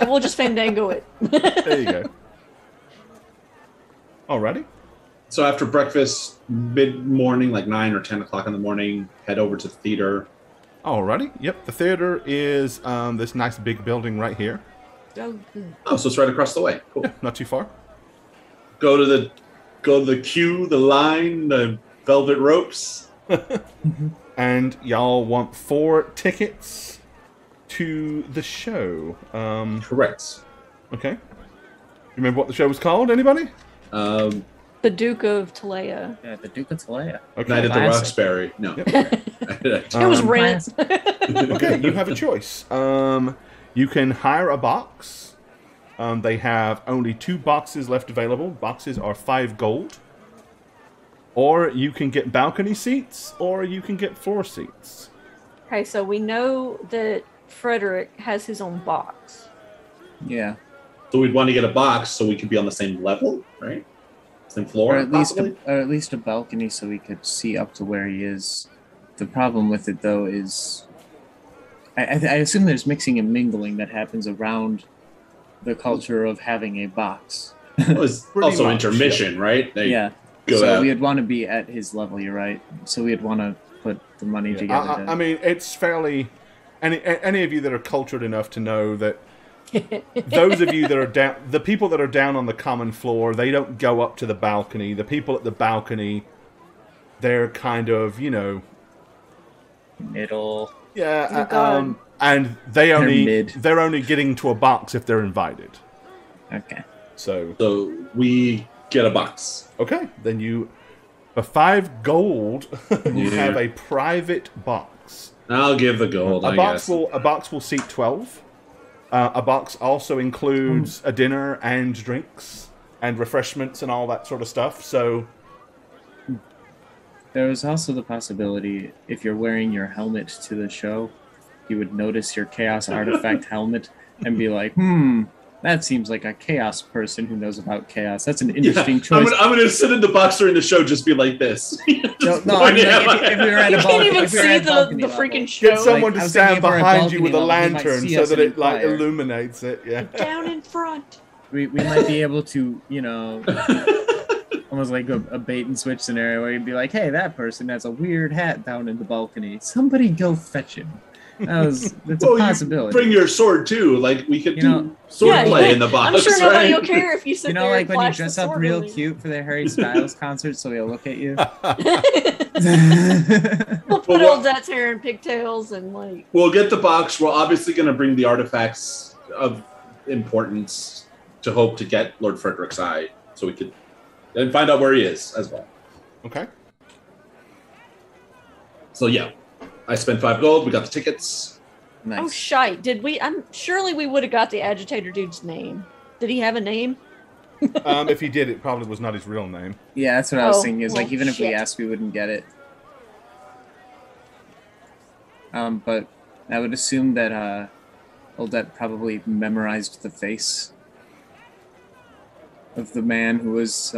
We'll just Fandango it. There you go. Alrighty. So after breakfast, mid-morning, like 9 or 10 o'clock in the morning, head over to the theater. Alrighty. Yep, the theater is this nice big building right here. Oh, so it's right across the way. Cool. Yeah, not too far. Go to the queue, the line, the velvet ropes. And y'all want 4 tickets to the show. Correct. Okay. Remember what the show was called? Anybody? The Duke of Talea. Yeah, the Duke of Talea. Okay. Night at the Classic. Roxbury. No. Yep. It was Rent. Okay, you have a choice. You can hire a box. They have only 2 boxes left available. Boxes are 5 gold. Or you can get balcony seats, or you can get floor seats. Okay, so we know that Frederick has his own box. Yeah. So we'd want to get a box so we could be on the same level, right? Same floor, Or at least a balcony so we could see up to where he is. The problem with it, though, is I assume there's mixing and mingling that happens around the culture of having a box. It was also much, intermission, right? Yeah. So we'd want to be at his level, you're right. So we'd want to put the money together. I mean, it's fairly... Any of you that are cultured enough to know that those of you that are down... The people that are down on the common floor, they don't go up to the balcony. The people at the balcony, they're kind of, Middle. Yeah, and they're only getting to a box if they're invited. Okay. So we get a box. Okay, then for 5 gold, you have a private box. I'll give the gold. A box will seat 12. A box also includes a dinner and drinks and refreshments and all that sort of stuff. So there is also the possibility if you're wearing your helmet to the show, you would notice your Chaos Artifact helmet and be like, that seems like a Chaos person who knows about Chaos. That's an interesting choice. I'm gonna sit in the box during the show, just be like this. No, I mean, if we were at a you can't even see the freaking show. Get someone to stand behind you with a level, lantern so that it illuminates it. Yeah. Down in front. We might be able to, almost like a bait and switch scenario where you'd be like, hey, that person has a weird hat down in the balcony. Somebody go fetch him. That's a possibility. Bring your sword too. Like we could do sword play in the box. I'm sure nobody right? will care if you sit there. Like when you dress up real cute for the Harry Styles concert, so he'll look at you. We'll put old Dad's hair in pigtails and like. We'll get the box. We're obviously going to bring the artifacts of importance to hope to get Lord Frederick's eye, so we could then find out where he is as well. Okay. So yeah. I spent 5 gold. We got the tickets. Nice. Oh, shite. Did we? Surely we would have got the agitator dude's name. Did he have a name? If he did, it probably was not his real name. Yeah, that's what I was thinking. Is like even if we asked, we wouldn't get it. But I would assume that Odette probably memorized the face of the man who was,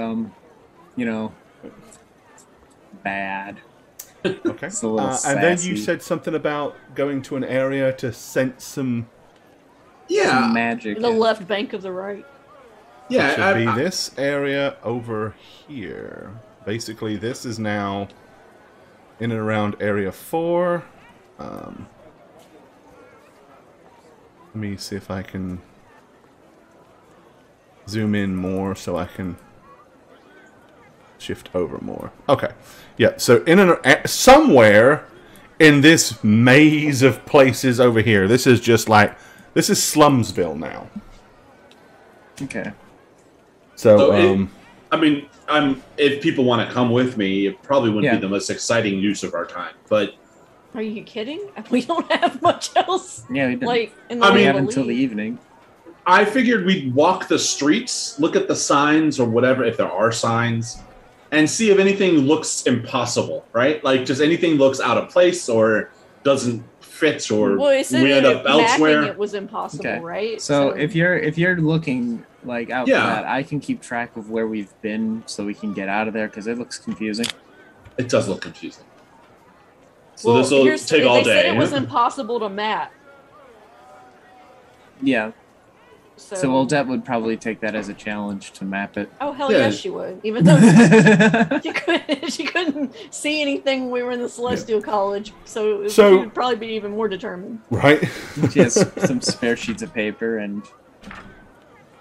bad. Okay. And then you said something about going to an area to sense some magic. The left bank of the right. Yeah, it should be this area over here. Basically, this is now in and around area 4. Let me see if I can zoom in more so I can shift over more. Okay. Yeah, so somewhere in this maze of places over here. This is just like, this is Slumsville now. Okay. So if people want to come with me, it probably wouldn't be the most exciting use of our time. But are you kidding? We don't have much else. Yeah, we didn't. Like, until the evening. I figured we'd walk the streets, look at the signs or whatever, if there are signs, and see if anything looks impossible, right? Like, just anything looks out of place or doesn't fit, or we end up elsewhere. It was impossible, right? So if you're looking like out for that, I can keep track of where we've been so we can get out of there because it looks confusing. It does look confusing. So this will take all day. They said it was impossible to map. Yeah. So Odette would probably take that as a challenge to map it. Oh, hell yes, she would. Even though she couldn't see anything when we were in the Celestial College, so she would probably be even more determined. Right. She has some spare sheets of paper and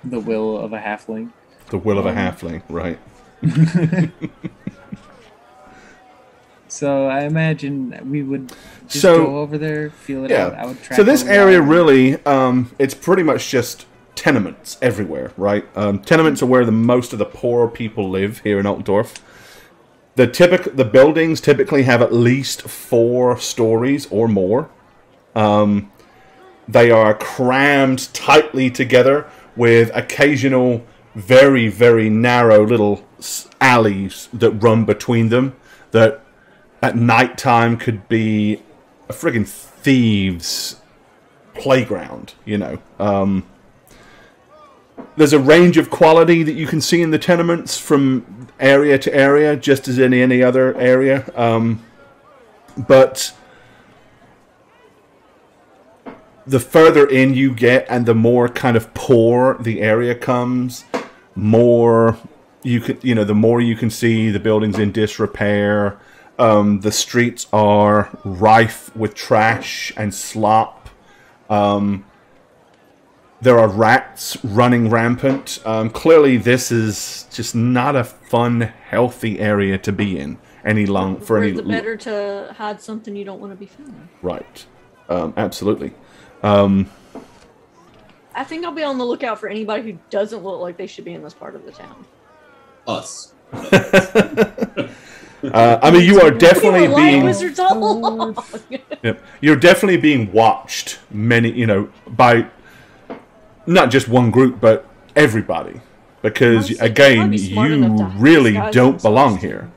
the will of a halfling. The will of a halfling, right. So I imagine we would just go over there, feel it out. I would track. So this area really, it's pretty much just tenements everywhere, right? Tenements are where the most of the poor people live here in Altdorf. The buildings typically have at least 4 stories or more. They are crammed tightly together with occasional very, very narrow little alleys that run between them that at nighttime could be a friggin' thieves' playground, you know. There's a range of quality that you can see in the tenements from area to area, just as in any other area. But the further in you get and the more kind of poor the area comes, more you can, the more you can see the buildings in disrepair. The streets are rife with trash and slop. There are rats running rampant. Clearly, this is just not a fun, healthy area to be in any long. It's better to hide something you don't want to be found. Right. Absolutely. I think I'll be on the lookout for anybody who doesn't look like they should be in this part of the town. Us. I mean, you are definitely being wizards all along. Yep. You're definitely being watched. By not just one group, but everybody, because again, you really don't belong here.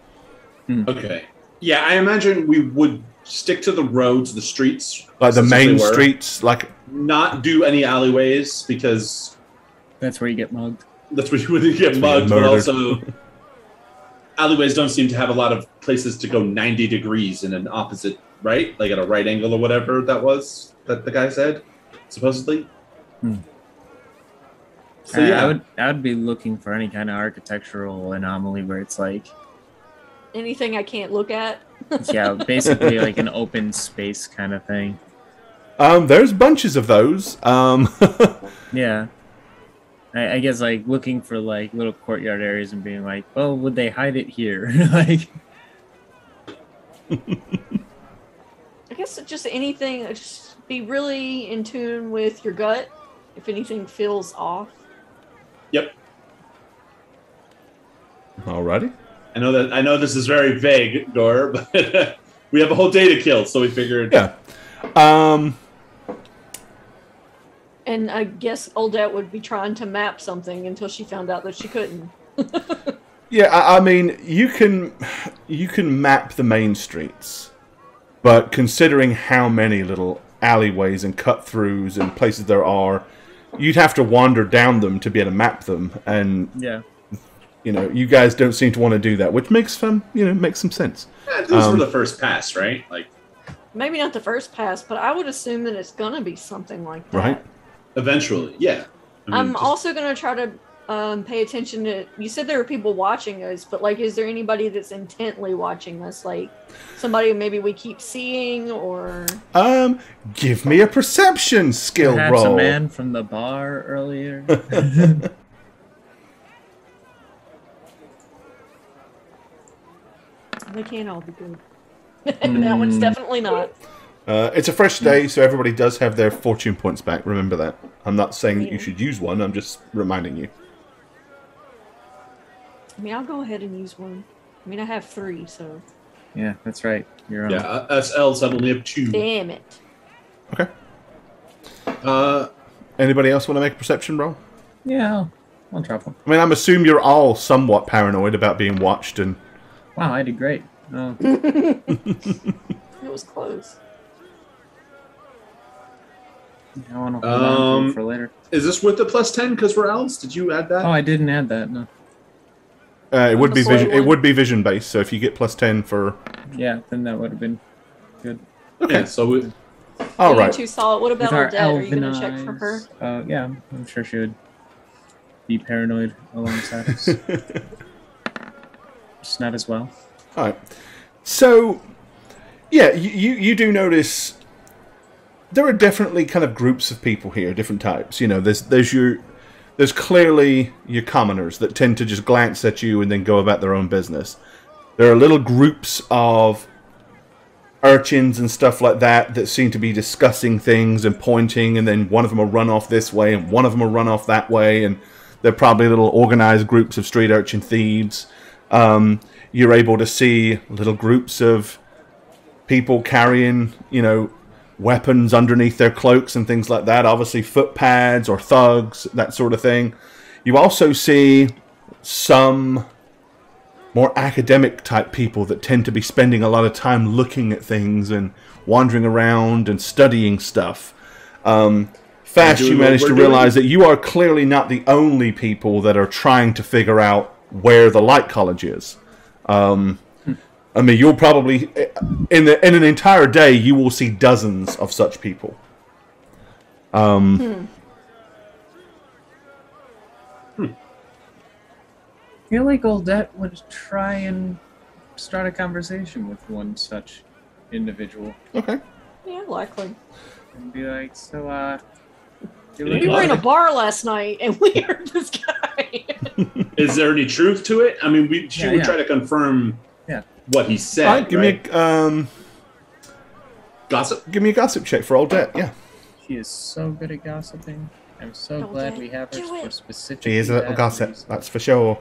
Okay. Yeah, I imagine we would stick to the roads, the streets, like the main streets, like not do any alleyways because that's where you get mugged. That's where you get mugged, but also. Alleyways don't seem to have a lot of places to go 90 degrees in an opposite, right? Like at a right angle or whatever that the guy said, supposedly. So yeah, I would be looking for any kind of architectural anomaly where it's like anything I can't look at. Yeah, basically like an open space kind of thing. There's bunches of those. Yeah. I guess like looking for like little courtyard areas and being like, oh, would they hide it here? Like, I guess just anything. Just be really in tune with your gut. If anything feels off. Yep. Alrighty. I know this is very vague, Dor, but we have a whole day to kill, so we figured. Yeah. And I guess Odette would be trying to map something until she found out that she couldn't. Yeah, I mean, you can map the main streets, but considering how many little alleyways and cut-throughs and places there are, you'd have to wander down them to be able to map them. And you guys don't seem to want to do that, which makes some sense. Yeah, those were the first pass, right? Like, maybe not the first pass, but I would assume that it's gonna be something like that. Right. Eventually, yeah. I'm also going to try to pay attention to... You said there were people watching us, but, like, is there anybody that's intently watching us? Like, somebody maybe we keep seeing, or... Give me a perception skill Perhaps roll. A man from the bar earlier. They can't all be good. That one's definitely not. It's a fresh day, so everybody does have their fortune points back. Remember that. I'm not saying that you should use one. I'm just reminding you. I mean, I'll go ahead and use one. I mean, I have 3, so... Yeah, that's right. You're on. Yeah, us elves only have 2. Damn it. Okay. Anybody else want to make a perception roll? Yeah, I'll drop one. I mean, I'm assuming you're all somewhat paranoid about being watched and Wow, I did great. Oh. It was close. I want to hold on to it for later. Is this with the +10 because we're elves? Did you add that? Oh, I didn't add that. No. It would be vision. It would be vision based. So if you get +10 for. Yeah, then that would have been good. Okay, yeah, so we. All right. You two saw it. What about Odette? Are you going to check for her? Yeah, I'm sure she would be paranoid alongside us. Just not as well. All right. So, yeah, you do notice there are definitely kind of groups of people here, different types. You know, there's clearly your commoners that tend to just glance at you and then go about their own business. There are little groups of urchins and stuff like that that seem to be discussing things and pointing, and then one of them will run off this way and one of them will run off that way, and they're probably little organized groups of street urchin thieves. You're able to see little groups of people carrying, you know, weapons underneath their cloaks and things like that. Obviously footpads or thugs, that sort of thing. You also see some more academic type people that tend to be spending a lot of time looking at things and wandering around and studying stuff. Fast, you manage to realize that you are clearly not the only people that are trying to figure out where the Light College is. I mean, you'll probably in an entire day you will see dozens of such people. I feel like Odette would try and start a conversation with one such individual. Okay. Yeah, likely. And be like, so, we were in a bar last night and we heard this guy. Is there any truth to it? I mean, she would try to confirm what he said. All right, give me a gossip. Give me a gossip check for Odette. Yeah. She is so good at gossiping. I'm so glad we have her for specific. She is a little gossip. That's for sure.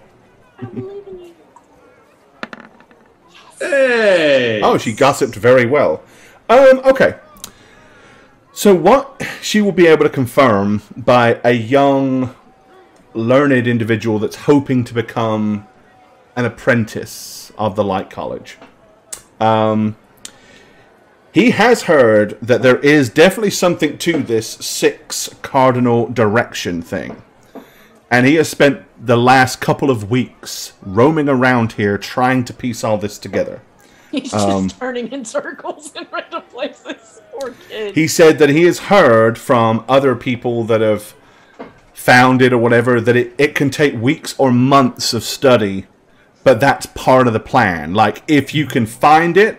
I believe in you. Hey! Oh, she gossiped very well. Okay. So what she will be able to confirm by a young, learned individual that's hoping to become an apprentice of the Light College. He has heard that there is definitely something to this 6 cardinal direction thing. And he has spent the last couple of weeks roaming around here trying to piece all this together. He's just turning in circles in random places. Poor kid. He said that he has heard from other people that have found it or whatever that it can take weeks or months of study, but that's part of the plan. Like, if you can find it,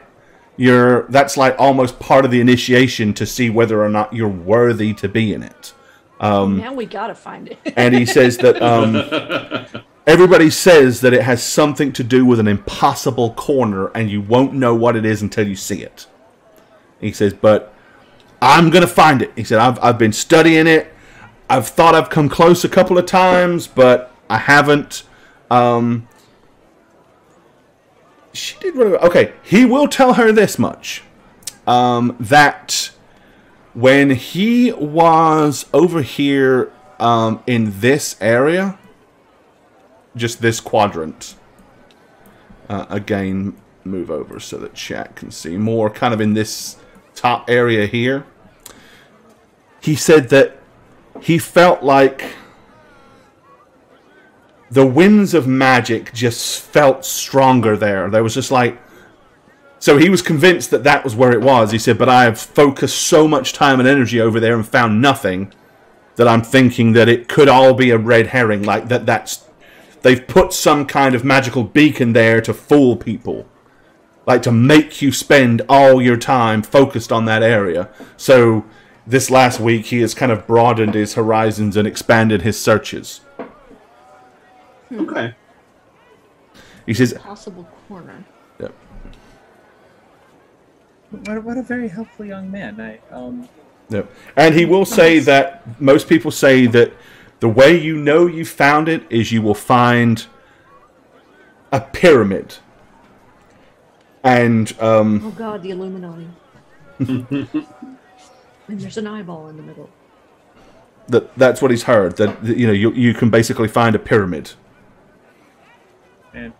that's like almost part of the initiation to see whether or not you're worthy to be in it. Now we gotta find it. And he says that everybody says that it has something to do with an impossible corner, and you won't know what it is until you see it. He says, but I'm going to find it. He said, I've been studying it. I've thought I've come close a couple of times, but I haven't. She did really well. Okay, he will tell her this much. That when he was over here in this area, just this quadrant, again, move over so that chat can see more, kind of in this top area here. He said that he felt like the winds of magic just felt stronger there. There was just like... So he was convinced that that was where it was. He said, but I have focused so much time and energy over there and found nothing that I'm thinking that it could all be a red herring. Like, that's... They've put some kind of magical beacon there to fool people. Like, to make you spend all your time focused on that area. So, this last week, he has kind of broadened his horizons and expanded his searches. Okay. He says... Possible corner. Yep. What a very helpful young man. Yep. And he will say that most people say that the way you know you found it is you will find a pyramid. And oh god, the Illuminati. And there's an eyeball in the middle. That's what he's heard. That you know, you can basically find a pyramid. And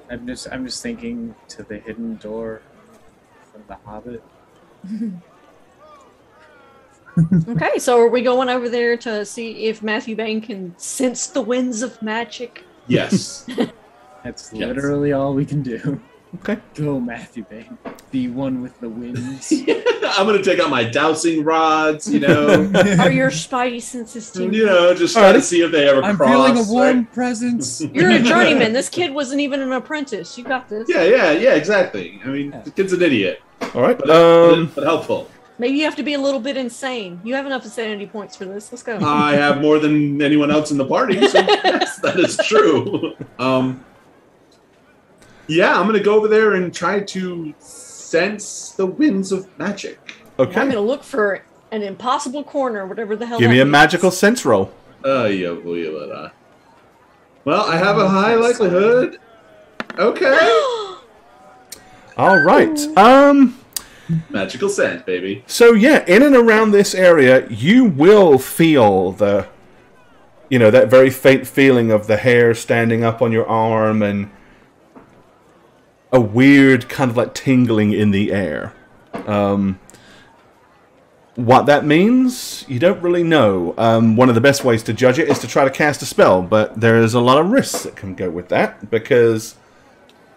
I'm just thinking to the hidden door from The Hobbit. Okay, so are we going over there to see if Matthew Bain can sense the winds of magic? Yes. That's literally all we can do. Okay. Go, Matthew Bain. The one with the winds. I'm going to take out my dowsing rods, you know. Are your spidey senses tingling? You know, just try to see if they ever I'm cross. feeling a warm presence. You're a journeyman. This kid wasn't even an apprentice. You got this. Yeah, exactly. I mean, the kid's an idiot. All right. But helpful. Maybe you have to be a little bit insane. You have enough insanity points for this. Let's go. I have more than anyone else in the party, so yes, that is true. Yeah, I'm going to go over there and try to sense the winds of magic. Okay. I'm going to look for an impossible corner, whatever the hell Give that me a means. magical sense roll. Well, I have a high likelihood. Okay. All right. Magical scent, baby. So yeah, in and around this area, you will feel the, that very faint feeling of the hair standing up on your arm and a weird kind of like tingling in the air. What that means, you don't really know. One of the best ways to judge it is to try to cast a spell, but there's a lot of risks that can go with that, because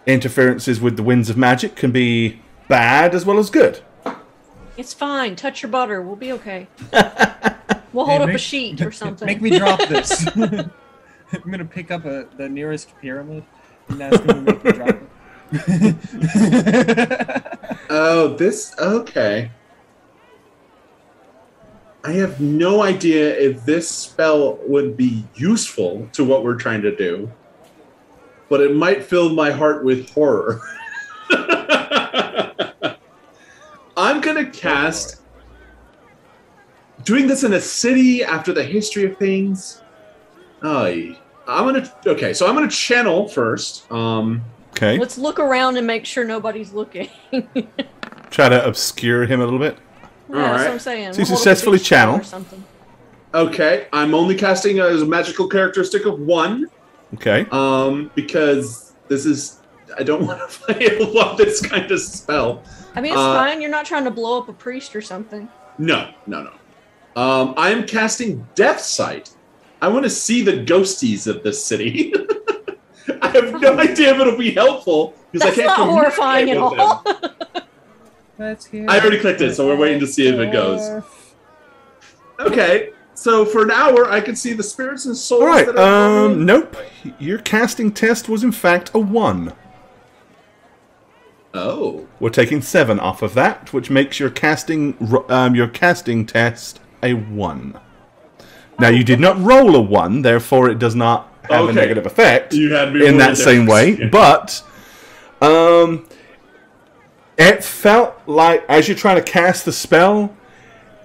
interferences with the winds of magic can be bad as well as good. It's fine. Touch your butter. We'll be okay. We'll hold up a sheet or something. Make me drop this. I'm going to pick up the nearest pyramid, and that's going to make me drop it. Oh, okay. I have no idea if this spell would be useful to what we're trying to do, but it might fill my heart with horror. I'm going to cast... Doing this in a city after the history of things... so I'm going to channel first. Okay. Let's look around and make sure nobody's looking. Try to obscure him a little bit. Yeah, All that's right. what I'm saying. So you We'll hold up a successfully big sheet or channel. something. Okay, I'm only casting as a magical characteristic of 1. Okay. Because this is... I don't want to play a lot of this kind of spell. I mean, it's fine. You're not trying to blow up a priest or something. No. I am casting Death Sight. I want to see the ghosties of this city. I have no idea if it'll be helpful because I That's can't not horrifying at communicate all. with them. I already clicked it, so we're waiting to see if it goes. Okay, so for an hour, I can see the spirits and souls. All right. That are Nope. Your casting test was in fact a 1. Oh. We're taking 7 off of that, which makes your casting test a 1. Now, you did not roll a 1, therefore it does not have a negative effect You had me in roll that it same there. way. But it felt like, as you're trying to cast the spell,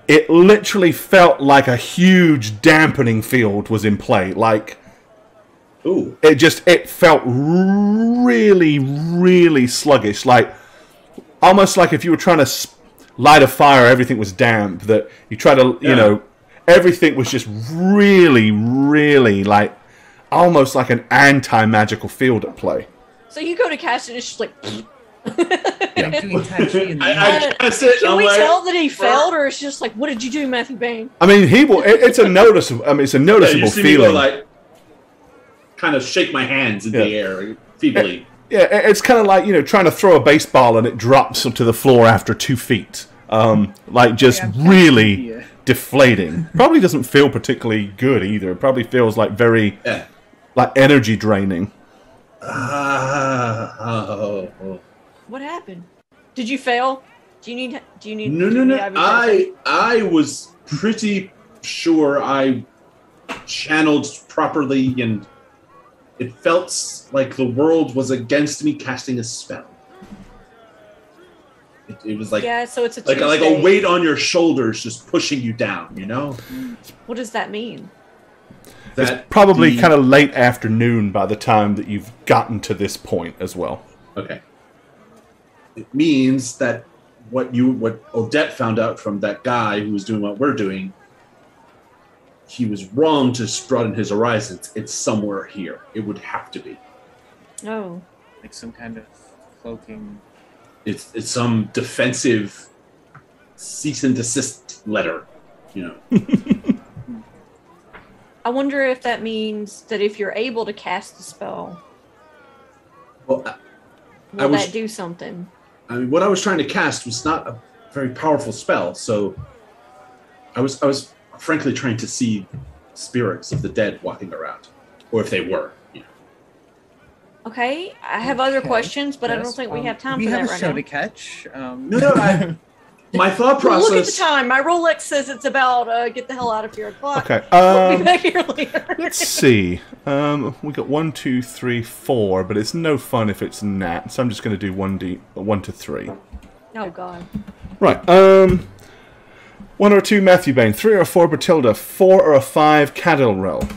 it literally felt like a huge dampening field was in play. Like, Ooh. it felt really, really sluggish. Like, almost like if you were trying to light a fire, everything was damp. That you try to, everything was just really, really like, almost like an anti-magical field at play. So you go to cast it, and it's just like... I cast it. Can I'm we like, tell that he failed, or it's just like, what did you do, Matthew Bain? I mean, it's a noticeable. I mean, it's a you noticeable see me go, feeling. like, kind of shake my hands in the air feebly. Yeah, it's kind of like, trying to throw a baseball and it drops to the floor after 2 feet. Like, just really deflating. Probably doesn't feel particularly good either. It probably feels like very, like, energy draining. What happened? Did you fail? Do you need? No. I was pretty sure I channeled properly, and it felt like the world was against me casting a spell. It was like, so it's a like Tuesday. a weight on your shoulders just pushing you down, What does that mean? It's probably kind of late afternoon by the time that you've gotten to this point as well. Okay. It means that what Odette found out from that guy who was doing what we're doing, he was wrong to broaden his horizons. It's somewhere here. It would have to be. Oh. Like some kind of cloaking. It's some defensive cease and desist letter, you know. I wonder if that means that if you're able to cast a spell, Well, will that do something? I mean, what I was trying to cast was not a very powerful spell, so I was frankly trying to see spirits of the dead walking around, or if they were. You know. Okay, I have other questions, but I don't think we have time for that right now. We have a show to catch. No, my thought process. Look at the time. My Rolex says it's about get the hell out of here o'clock. Okay. We'll be back here later. Let's see. We got 1, 2, 3, 4, but it's no fun if it's nat. So I'm just going to do 1 to 3. Oh God. Right. 1 or 2 Matthew Bain, 3 or 4 Bertilda, 4 or a 5 Cadilrell.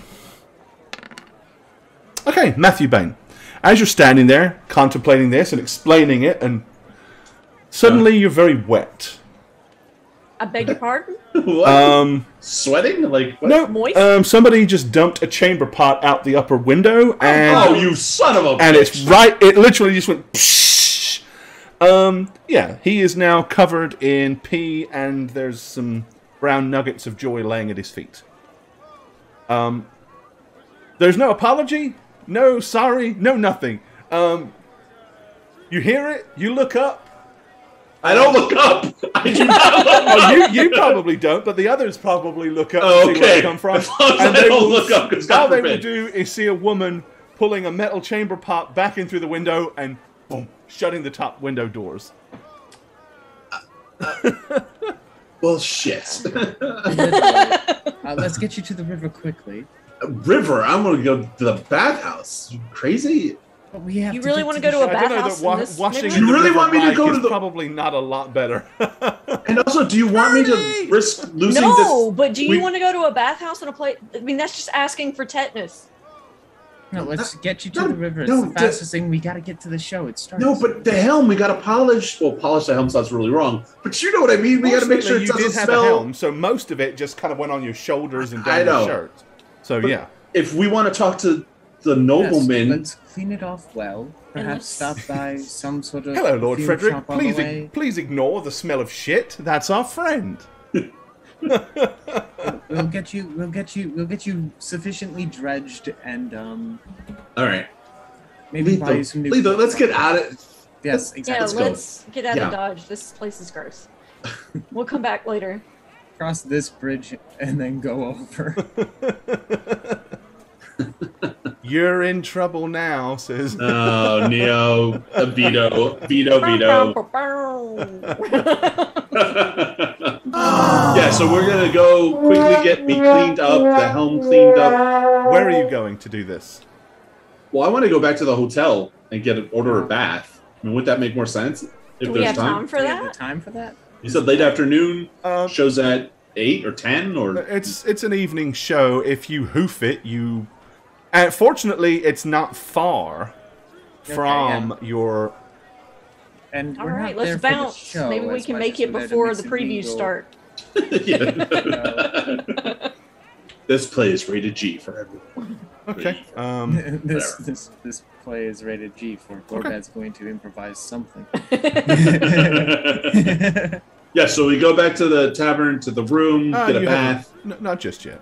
Okay, Matthew Bain. As you're standing there contemplating this and explaining it, and suddenly you're very wet. I beg your pardon? What? Sweating? Like what? No. Moist? Somebody just dumped a chamber pot out the upper window, and Oh, you son of a! and bitch. it's right. It literally just went. Psh! Yeah, he is now covered in pee, and there's some brown nuggets of joy laying at his feet. There's no apology, no sorry, no nothing. You hear it. You look up. I don't look up. I do not look up. Oh, you probably don't, but the others probably look up and see where Okay. they come from. As long as And I they don't will- look up, 'cause all God they will forbid. do is see a woman pulling a metal chamber pot back in through the window and boom, shutting the top window doors. Well, shit. Let's get you to the river quickly. River, I'm gonna go to the bathhouse. You crazy? But we have You to really get want to the go to a I don't know bathhouse that in this washing neighborhood? in You the really river want me to Reich go to is the- probably not a lot better. And also, do you want me to risk losing No, this? but do you we- want to go to a bathhouse in a place? I mean, that's just asking for tetanus. No, let's get you to No, the river. It's no, the fastest thing. We gotta get to the show. It starts. No, but the helm, we gotta polish. Well, polish the helm sounds really wrong. But you know what I mean? We gotta make sure it you doesn't did have smell. a helm, so most of it just kind of went on your shoulders and I down know. your shirt. So But yeah. If we want to talk to the Yes, nobleman, let's clean it off well. Perhaps stop by some sort of. Hello, Lord perfume Frederick. shop on the way. Please ignore the smell of shit. That's our friend. We'll get you sufficiently dredged and all right. maybe buy you some new. Letho, let's get out of. Yes, Yeah, exactly. go. let's get out Yeah. of Dodge. This place is gross. We'll come back later. Cross this bridge and then go over. You're in trouble now, says. Oh, Neo, veto. Yeah, so we're gonna go quickly get me cleaned up, the helm cleaned up. Where are you going to do this? Well, I want to go back to the hotel and order a bath. I mean, would that make more sense if Do we have time for Do we have that? the time for that? You said late afternoon. Um, Shows at 8 or 10 or. It's an evening show. If you hoof it, you. Fortunately, it's not far from your. And All we're right, not there let's for the bounce. show Maybe we as can much make as it we're there to before make the some previews legal- start. Yeah. This play is rated G for everyone. Okay. This play is rated G for Gorbad's going to improvise something. Yeah, so we go back to the tavern, to the room, get a you bath. not just yet.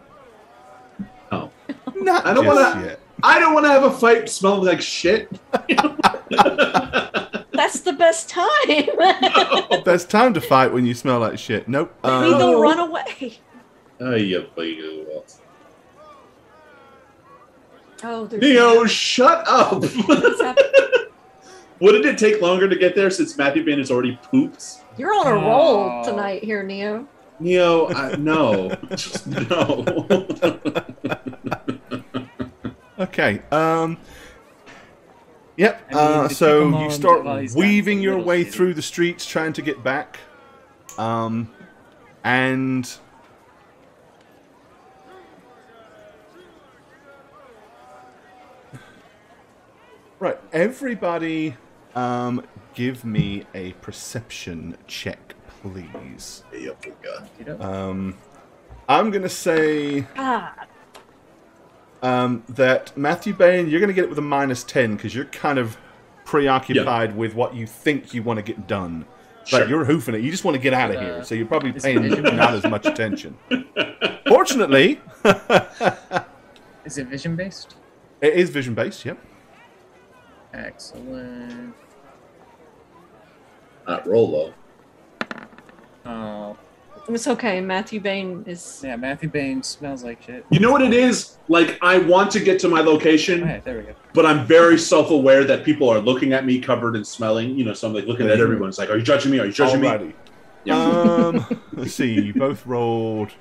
Oh. Not I don't just wanna- yet. I don't want to have a fight smelling like shit. That's the best time. There's time to fight when you smell like shit. Nope. Maybe they'll run away. Oh, yeah, buddy. Oh, there's Neo, shut up! What's happening? Wouldn't it take longer to get there since Matthew Bain has already pooped? You're on a roll tonight here, Neo. Neo, no. Just no. I Okay. Yep. mean, to keep So them you on start device, weaving that's a your little way shitty. through the streets, trying to get back. And right, everybody, give me a perception check, please. I'm gonna say. Ah, That Matthew Bain, you're going to get it with a -10 because you're kind of preoccupied with what you think you want to get done. Sure. Like, you're hoofing it. You just want to get out of here. So you're probably paying not as much attention. Fortunately... Is it vision-based? It is vision-based, yep. Excellent. Roll low. Oh. It's okay. Matthew Bain is... Yeah, Matthew Bain smells like shit. You know what it is? Like, I want to get to my location, Okay, there we go. but I'm very self-aware that people are looking at me covered and smelling. You know, so I'm like looking at everyone. It's like, are you judging me? Are you judging me? Yeah. Let's see. You both rolled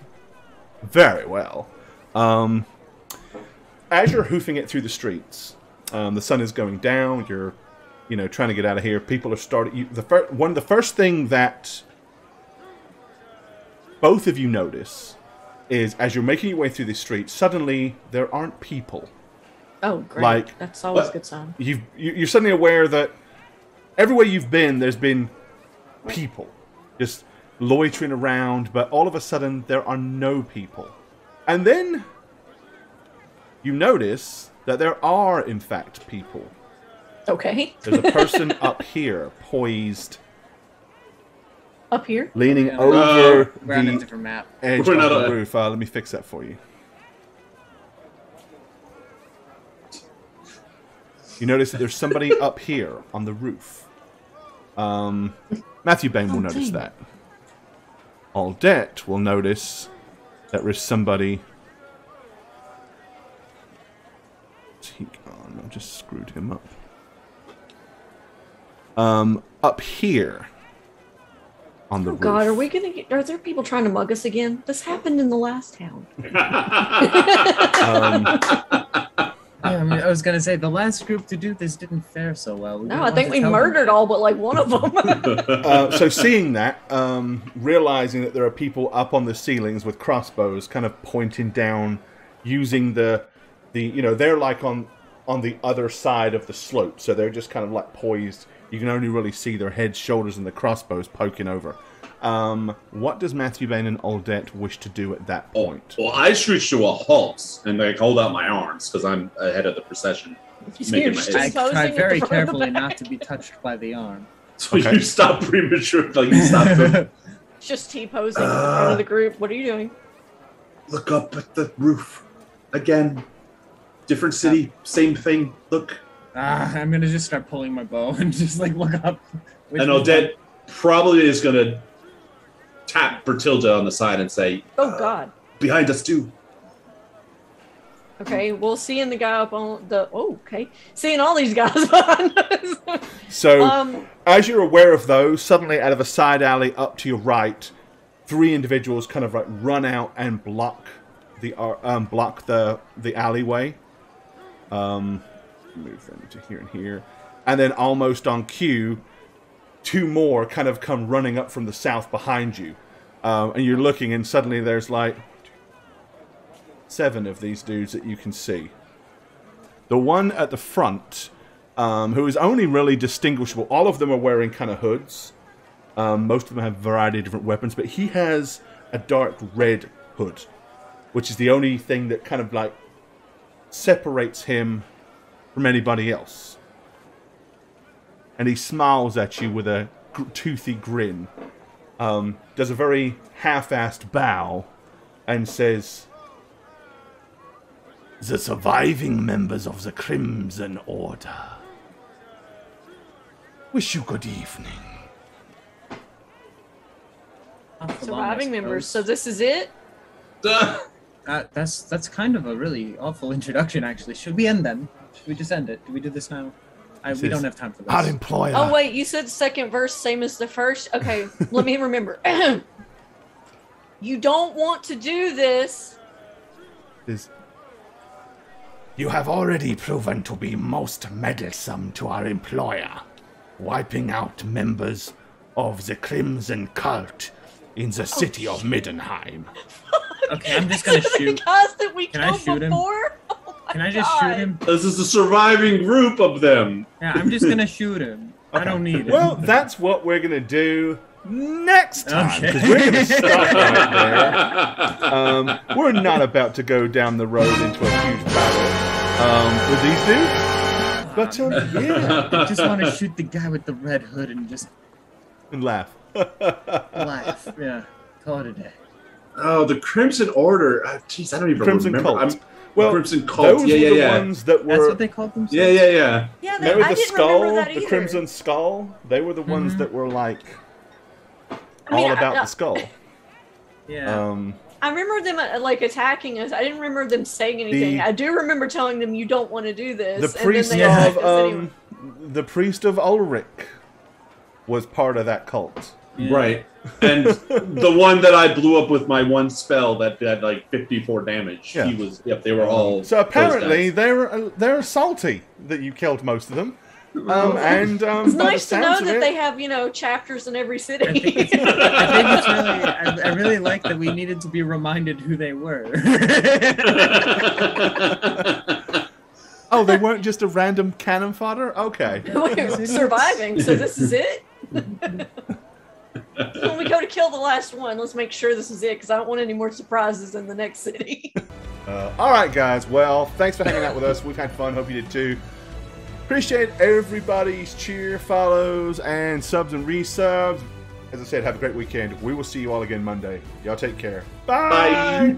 very well. As you're hoofing it through the streets, the sun is going down. You're, trying to get out of here. People are starting. One of the first thing that both of you notice is as you're making your way through the streets, suddenly there aren't people. Oh, great! Like, that's always a good sign. You're suddenly aware that everywhere you've been, there's been people just loitering around, but all of a sudden there are no people, and then you notice that there are, in fact, people. Okay. There's a person up here, poised. Up here? Leaning over We're on a the different map. edge of the roof. Let me fix that for you. You notice that there's somebody up here on the roof. Matthew Bain will notice that. Aldette will notice that there's somebody... I just screwed him up. Up here on the roof. God, are there people trying to mug us again? This happened in the last town. I was gonna say the last group to do this didn't fare so well. No, I think we murdered all but like one of them. So seeing that, realizing that there are people up on the ceilings with crossbows, kind of pointing down, using the they're like on the other side of the slope, so they're just kind of like poised. You can only really see their heads, shoulders, and the crossbows poking over. What does Matthew Bain and Aldette wish to do at that point? Well, I screech to a halt and like hold out my arms because I'm ahead of the procession. I try very carefully not to be touched by the arm. So you stop prematurely. You stop. Just T-posing in front of the group. What are you doing? Look up at the roof again. Different city, same thing. Look. I'm gonna just start pulling my bow and just like look up. And Odette probably is gonna tap Bertilda on the side and say, "Oh God, behind us too." Okay, well, seeing the guy up on the seeing all these guys behind us. So, as you're aware of those, suddenly out of a side alley up to your right, 3 individuals kind of like run out and block the alleyway. Move them to here and here, and then almost on cue, 2 more kind of come running up from the south behind you, and you're looking, and suddenly there's like 7 of these dudes that you can see. The one at the front, who is only really distinguishable, all of them are wearing kind of hoods. Most of them have a variety of different weapons, but he has a dark red hood, which is the only thing that kind of like separates him from anybody else. And he smiles at you with a toothy grin, does a very half-assed bow, and says, "The surviving members of the Crimson Order wish you good evening." Surviving members, so this is it? That's kind of a really awful introduction, actually. Should we end then? Should we just end it? Do we do this now? We don't have time for this. Our employer. Oh, wait, you said second verse, same as the first? Okay, let me remember. You don't want to do this. You have already proven to be most meddlesome to our employer, wiping out members of the Crimson Cult in the city of Middenheim. Okay, I'm just gonna shoot. The guys that we Can I killed shoot him? before? Can I just shoot him? This is the surviving group of them. Yeah, I'm just gonna shoot him. Okay. I don't need it. Well, that's what we're gonna do next time. Okay. We're gonna stop right there. We're not about to go down the road into a huge battle with these dudes. But yeah, I just want to shoot the guy with the red hood and just and laugh. laugh. Yeah, call it a day. Oh, the Crimson Order. Jeez, I don't even Crimson remember. Cult. Well, Crimson Cult. Those Yeah, were the yeah. ones that were. That's what they called themselves. Yeah. Yeah, Remember I the didn't skull, remember that the either. Crimson Skull? They were the ones that were like I mean, all about the skull. Yeah. I remember them like attacking us. I didn't remember them saying anything. I do remember telling them you don't want to do this. The priest and then they attacked us of the priest of Ulrich was part of that cult. Yeah. Right. And the one that I blew up with my one spell that had like 54 damage. Yeah. He was. Yep, they were all. So apparently those guys. they're salty that you killed most of them. It's nice to know that they have, chapters in every city. I think it's really. I really like that we needed to be reminded who they were. Oh, they weren't just a random cannon fodder? Okay. We're surviving, so this is it? When we go to kill the last one, let's make sure this is it, because I don't want any more surprises in the next city. All right, guys. Well, thanks for hanging out with us. We've had fun. Hope you did too. Appreciate everybody's cheer, follows, and subs and resubs. As I said, have a great weekend. We will see you all again Monday. Y'all take care. Bye. Bye.